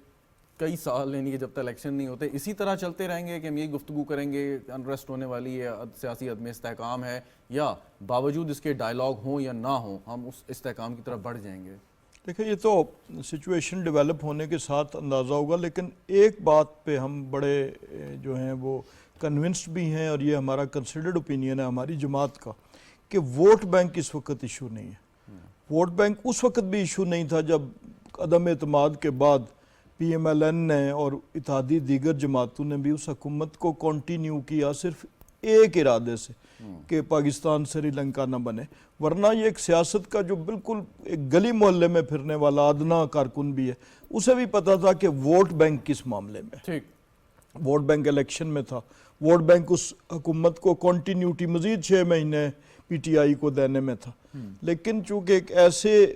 کئی سال, یعنی کہ جب تک الیکشن نہیں ہوتے, اسی طرح چلتے رہیں گے کہ ہم یہی گفتگو کریں گے انریسٹ ہونے والی ہے, سیاسی عدم استحکام ہے, یا باوجود اس کے ڈائیلاگ ہوں یا نہ ہوں ہم اس استحکام کی طرف بڑھ جائیں گے؟
دیکھیں یہ تو سچویشن ڈیولپ ہونے کے ساتھ اندازہ ہوگا, لیکن ایک بات پہ ہم بڑے جو ہیں وہ کنونسڈ بھی ہیں, اور یہ ہمارا کنسیڈرڈ اوپینین ہے ہماری جماعت کا, کہ ووٹ بینک اس وقت ایشو نہیں ہے. ووٹ بینک اس وقت بھی ایشو نہیں تھا جب عدم اعتماد کے بعد پی ایم ایل این نے اور اتحادی دیگر جماعتوں نے بھی اس حکومت کو کنٹینیو کیا صرف ایک ارادے سے کہ پاکستان سری لنکا نہ بنے. ورنہ یہ ایک سیاست کا جو بالکل ایک گلی محلے میں پھرنے والا ادنا کارکن بھی ہے, اسے بھی پتا تھا کہ ووٹ بینک کس معاملے میں, ووٹ بینک الیکشن میں تھا. ووٹ بینک اس حکومت کو کنٹینیوٹی مزید 6 مہینے پی ٹی آئی کو دینے میں تھا. لیکن چونکہ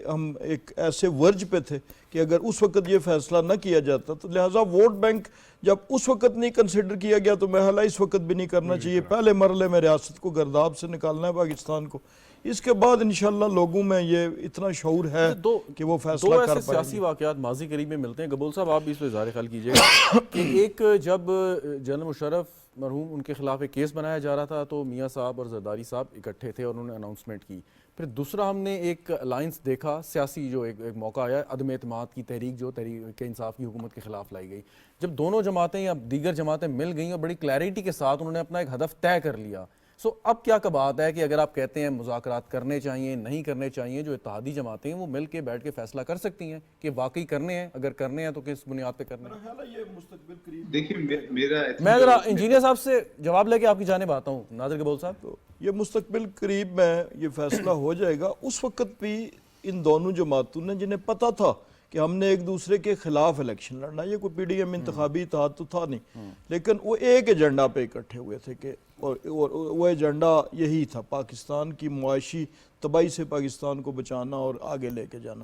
ہم ایک ایسے ورج پہ تھے کہ اگر اس وقت یہ فیصلہ نہ کیا جاتا تو لہٰذا ووٹ بینک جب اس وقت نہیں کنسیڈر کیا گیا تو مرحلہ اس وقت بھی نہیں کرنا چاہیے. پہلے مرحلے میں ریاست کو گرداب سے نکالنا ہے پاکستان کو, اس کے بعد انشاءاللہ لوگوں میں یہ اتنا شعور ہے کہ وہ فیصلہ کر پائیں گے.
سیاسی واقعات ماضی قریب میں ملتے ہیں. گبول صاحب آپ بھی اس پہ اظہار خیال کیجیے گا کہ ایک جب جنرل مشرف مرحوم ان کے خلاف ایک کیس بنایا جا رہا تھا تو میاں صاحب اور زرداری صاحب اکٹھے تھے اور انہوں نے اناؤنسمنٹ کی. پھر دوسرا ہم نے ایک الائنس دیکھا سیاسی جو ایک موقع آیا عدم اعتماد کی تحریک جو تحریک انصاف کی حکومت کے خلاف لائی گئی. جب دونوں جماعتیں یا دیگر جماعتیں مل گئیں اور بڑی کلیئرٹی کے ساتھ انہوں نے اپنا ایک ہدف طے کر لیا. اب کیا بات ہے کہ اگر آپ کہتے ہیں مذاکرات کرنے چاہیے نہیں کرنے چاہیے, جو اتحادی جماعتیں ہیں وہ مل کے بیٹھ کے فیصلہ کر سکتی ہیں کہ واقعی کرنے ہیں, اگر کرنے ہیں تو کس بنیاد پہ کرنے ہیں.
دیکھیے میرا
میں ذرا انجینئر صاحب سے جواب لے کے آپ کی جانب آتا ہوں. ناظر قبول صاحب,
تو یہ مستقبل قریب میں یہ فیصلہ ہو جائے گا. اس وقت بھی ان دونوں جماعتوں نے جنہیں پتہ تھا کہ ہم نے ایک دوسرے کے خلاف الیکشن لڑنا, یہ کوئی پی ڈی ایم انتخابی اتحاد تو تھا نہیں, لیکن وہ ایک ایجنڈا پہ اکٹھے ہوئے تھے کہ اور وہ ایجنڈا یہی تھا پاکستان کی معاشی تباہی سے پاکستان کو بچانا اور آگے لے کے جانا.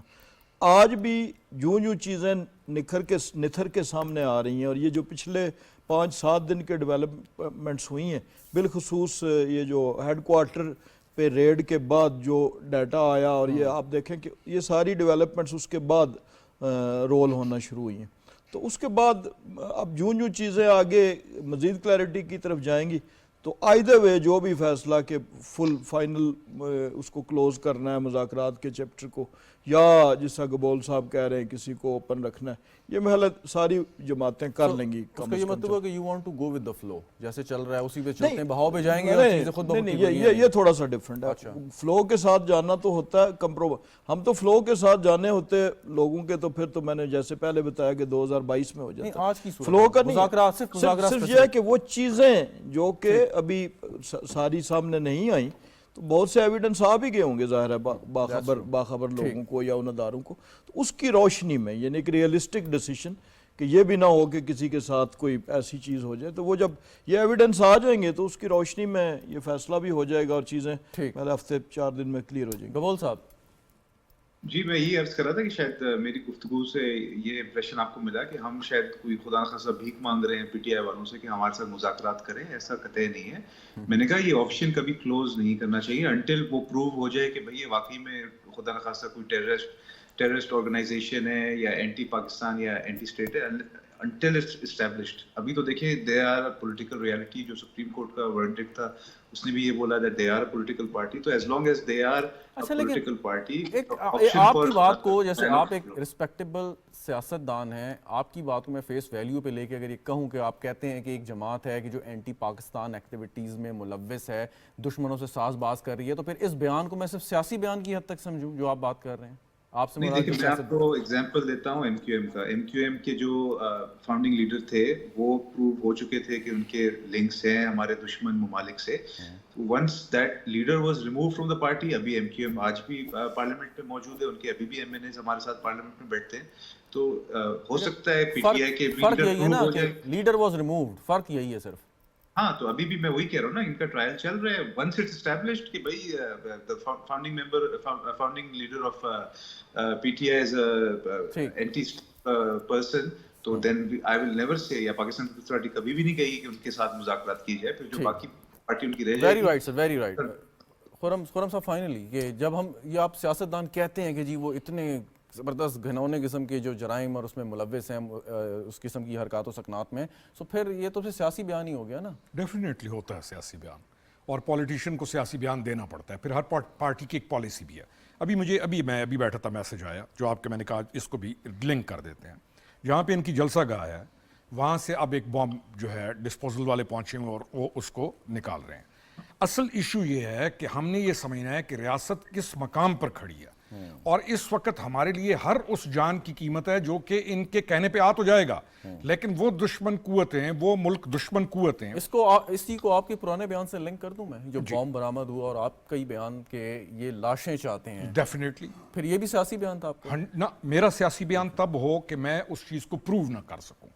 آج بھی یوں چیزیں نتھر کے سامنے آ رہی ہیں, اور یہ جو پچھلے 5-7 دن کے ڈیولپمنٹس ہوئی ہیں, بالخصوص یہ جو ہیڈ کوارٹر پہ ریڈ کے بعد جو ڈیٹا آیا, اور یہ آپ دیکھیں کہ یہ ساری ڈیولپمنٹس اس کے بعد رول ہونا شروع ہوئی ہیں. تو اس کے بعد اب یوں چیزیں آگے مزید کلیئرٹی کی طرف جائیں گی, تو آئدر وے جو بھی فیصلہ کہ فل فائنل اس کو کلوز کرنا ہے مذاکرات کے چیپٹر کو, یا جس طرح گبول صاحب کہہ رہے ہیں کسی کو اوپن رکھنا ہے, یہ محل ساری جماعتیں کر لیں گی.
اس کا یہ مطلب ہے کہ you want to go with the flow, جیسے چل رہا ہے اسی پہ چلتے ہیں, بہاؤ پہ جائیں گے اور چیزیں خود بخود
نہیں, یہ تھوڑا سا ڈیفرنٹ ہے. فلو کے ساتھ جانا تو ہوتا ہے کمپرومائز, ہم تو فلو کے ساتھ جانے ہوتے لوگوں کے, تو پھر تو میں نے جیسے پہلے بتایا کہ 2022 میں ہو جاتا.
آج کی
فلو کا
مذاکرات
صرف یہ ہے کہ وہ چیزیں جو کہ ابھی ساری سامنے نہیں آئیں, تو بہت سے ایویڈنس آ بھی گئے ہوں گے ظاہر ہے باخبر لوگوں کو یا ان اداروں کو, تو اس کی روشنی میں یعنی ایک ریئلسٹک ڈیسیشن کہ یہ بھی نہ ہو کہ کسی کے ساتھ کوئی ایسی چیز ہو جائے, تو وہ جب یہ ایویڈنس آ جائیں گے تو اس کی روشنی میں یہ فیصلہ بھی ہو جائے گا اور چیزیں پہلے ہفتے 4 دن میں کلیئر ہو جائیں گی.
قبول صاحب
جی میں یہ عرض کر رہا تھا کہ شاید میری گفتگو سے یہ امپریشن آپ کو ملا کہ ہم شاید کوئی خدا نخواستہ بھیک مانگ رہے ہیں پی ٹی آئی والوں سے کہ ہمارے ساتھ مذاکرات کریں. ایسا قطعی نہیں ہے. میں نے کہا یہ آپشن کبھی کلوز نہیں کرنا چاہیے انٹل وہ پروو ہو جائے کہ بھئی یہ واقعی میں خدا نخواستہ کوئی ٹیررسٹ آرگنائزیشن ہے یا اینٹی پاکستان یا اینٹی اسٹیٹ ہے, انٹل اسٹیبلشڈ. ابھی تو دیکھیں دے آر پولیٹیکل ریالٹی, جو سپریم کورٹ کا ورڈکٹ تھا اس نے بھی یہ بولا that they are a political party, تو as long as they are a political party.
آپ کی بات کو, جیسے آپ ایک ریسپیکٹیبل سیاستدان ہیں, آپ کی بات کو میں فیس ویلیو پہ لے کے اگر یہ کہوں کہ آپ کہتے ہیں کہ ایک جماعت ہے کہ جو اینٹی پاکستان ایکٹیویٹیز میں ملوث ہے, دشمنوں سے ساز باز کر رہی ہے, تو پھر اس بیان کو میں صرف سیاسی بیان کی حد تک سمجھوں جو آپ بات کر رہے ہیں. آپ سے
نہیں دیکھیں میں آپ کو ایگزامپل دیتا ہوں ایم کیو ایم کا. ایم کیو ایم کے جو فاؤنڈنگ لیڈر تھے وہ پروو ہو چکے تھے کہ ان کے لنکس ہیں ہمارے دشمن ممالک سے. Once that leader was remove from the party, ابھی ایم کیو ایم آج بھی پارلیمنٹ میں موجود ہے, ان کے ابھی بھی ایم این ایز ہمارے ساتھ پارلیمنٹ میں بیٹھتے ہیں, تو ہو سکتا ہے پی ٹی آئی کے
لیڈر واز ریمووڈ, فرق یہی ہے صرف.
ہاں تو ابھی بھی میں وہی کہہ رہا ہوں نا, ان کا ٹرائل چل رہا ہے. ونس اٹس اسٹیبلشڈ کہ بھائی founding leader of P T I is anti person, تو دین آئی ول نیور سے, یا پاکستان پیپلز پارٹی کبھی بھی نہیں کہی کہ ان کے ساتھ مذاکرات کی جائے, پھر جو باقی پارٹی ان کی رہ جائے گی.
Very right sir, very right. Khurram sahab finally کہ جب ہم یہ آپ سیاستدان کہتے ہیں کہ جی وہ اتنے زبردست گھنونے قسم کے جو جرائم اور اس میں ملوث ہیں اس قسم کی حرکات و سکنات میں, سو پھر یہ تو سیاسی بیان ہی ہو گیا نا.
ڈیفینیٹلی ہوتا ہے سیاسی بیان, اور پولیٹیشین کو سیاسی بیان دینا پڑتا ہے, پھر ہر پارٹی کی ایک پالیسی بھی ہے. میں ابھی بیٹھا تھا, میسج آیا جو آپ کے, میں نے کہا اس کو بھی لنک کر دیتے ہیں. جہاں پہ ان کی جلسہ گاہ ہے وہاں سے اب ایک بام جو ہے ڈسپوزل والے پہنچے ہیں اور وہ اس کو نکال رہے ہیں. اصل ایشو یہ ہے کہ ہم نے یہ سمجھنا ہے کہ ریاست کس مقام پر کھڑی ہے, اور اس وقت ہمارے لیے ہر اس جان کی قیمت ہے جو کہ ان کے کہنے پہ آ تو جائے گا, لیکن وہ دشمن قوتیں, وہ ملک دشمن قوتیں.
اسی کو آپ کے پرانے بیان سے لنک کر دوں میں, جو بام برآمد ہوا, اور آپ کئی بیان کے یہ لاشیں چاہتے ہیں.
ڈیفینیٹلی
پھر یہ بھی سیاسی بیان تھا آپ کا.
نہ, میرا سیاسی بیان تب ہو کہ میں اس چیز کو پروو نہ کر سکوں.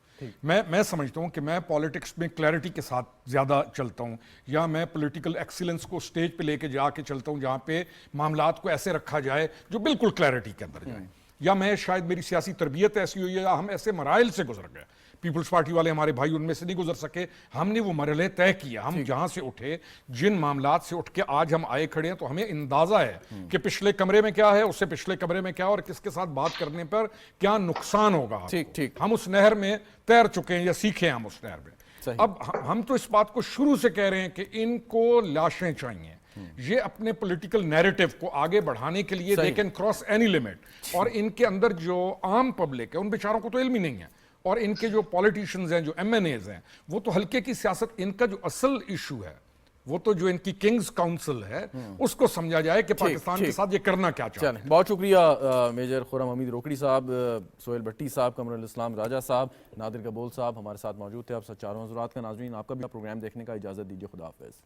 میں سمجھتا ہوں کہ میں پالیٹکس میں کلیئرٹی کے ساتھ زیادہ چلتا ہوں, یا میں پولیٹیکل ایکسیلنس کو سٹیج پہ لے کے جا کے چلتا ہوں جہاں پہ معاملات کو ایسے رکھا جائے جو بالکل کلیئرٹی کے اندر جائیں, یا میں شاید میری سیاسی تربیت ایسی ہوئی ہے, ہم ایسے مراحل سے گزر گئے. پیپلز پارٹی والے ہمارے بھائی ان میں سے نہیں گزر سکے, ہم نے وہ مرحلے طے کیا. ہم جہاں سے اٹھے, جن معاملات سے اٹھ کے آج ہم آئے کھڑے ہیں, تو ہمیں اندازہ ہے کہ پچھلے کمرے میں کیا ہے, اس سے پچھلے کمرے میں کیا, اور کس کے ساتھ بات کرنے پر کیا نقصان ہوگا. ہم اس نہر میں تیر چکے ہیں یا سیکھے ہیں ہم اس نہر میں. اب ہم تو اس بات کو شروع سے کہہ رہے ہیں کہ ان کو لاشیں چاہیے, یہ اپنے پولیٹیکل نیریٹو کو آگے بڑھانے کے لیے they can cross any limit, اور ان کے اندر جو عام پبلک ہے ان بیچاروں کو تو علم ہی نہیں ہے، اور ان کے جو پولیٹیشنز ہیں، جو ایم این ایز ہیں، وہ تو ہلکے کی سیاست، ان کا جو اصل ایشو ہے وہ تو جو ان کی کنگز کاؤنسل ہے اس کو سمجھا جائے کہ پاکستان کے ساتھ یہ کرنا کیا چاہتے ہیں۔
چلیں، بہت شکریہ میجر خرم حمید روکڑی صاحب، سہیل بھٹی صاحب، قمر الاسلام راجہ صاحب، نادر قبول صاحب ہمارے ساتھ موجود تھے۔ آپ سب چاروں حضرات کا، ناظرین آپ کا بھی پروگرام دیکھنے کا اجازت دیجیے، خدا حافظ۔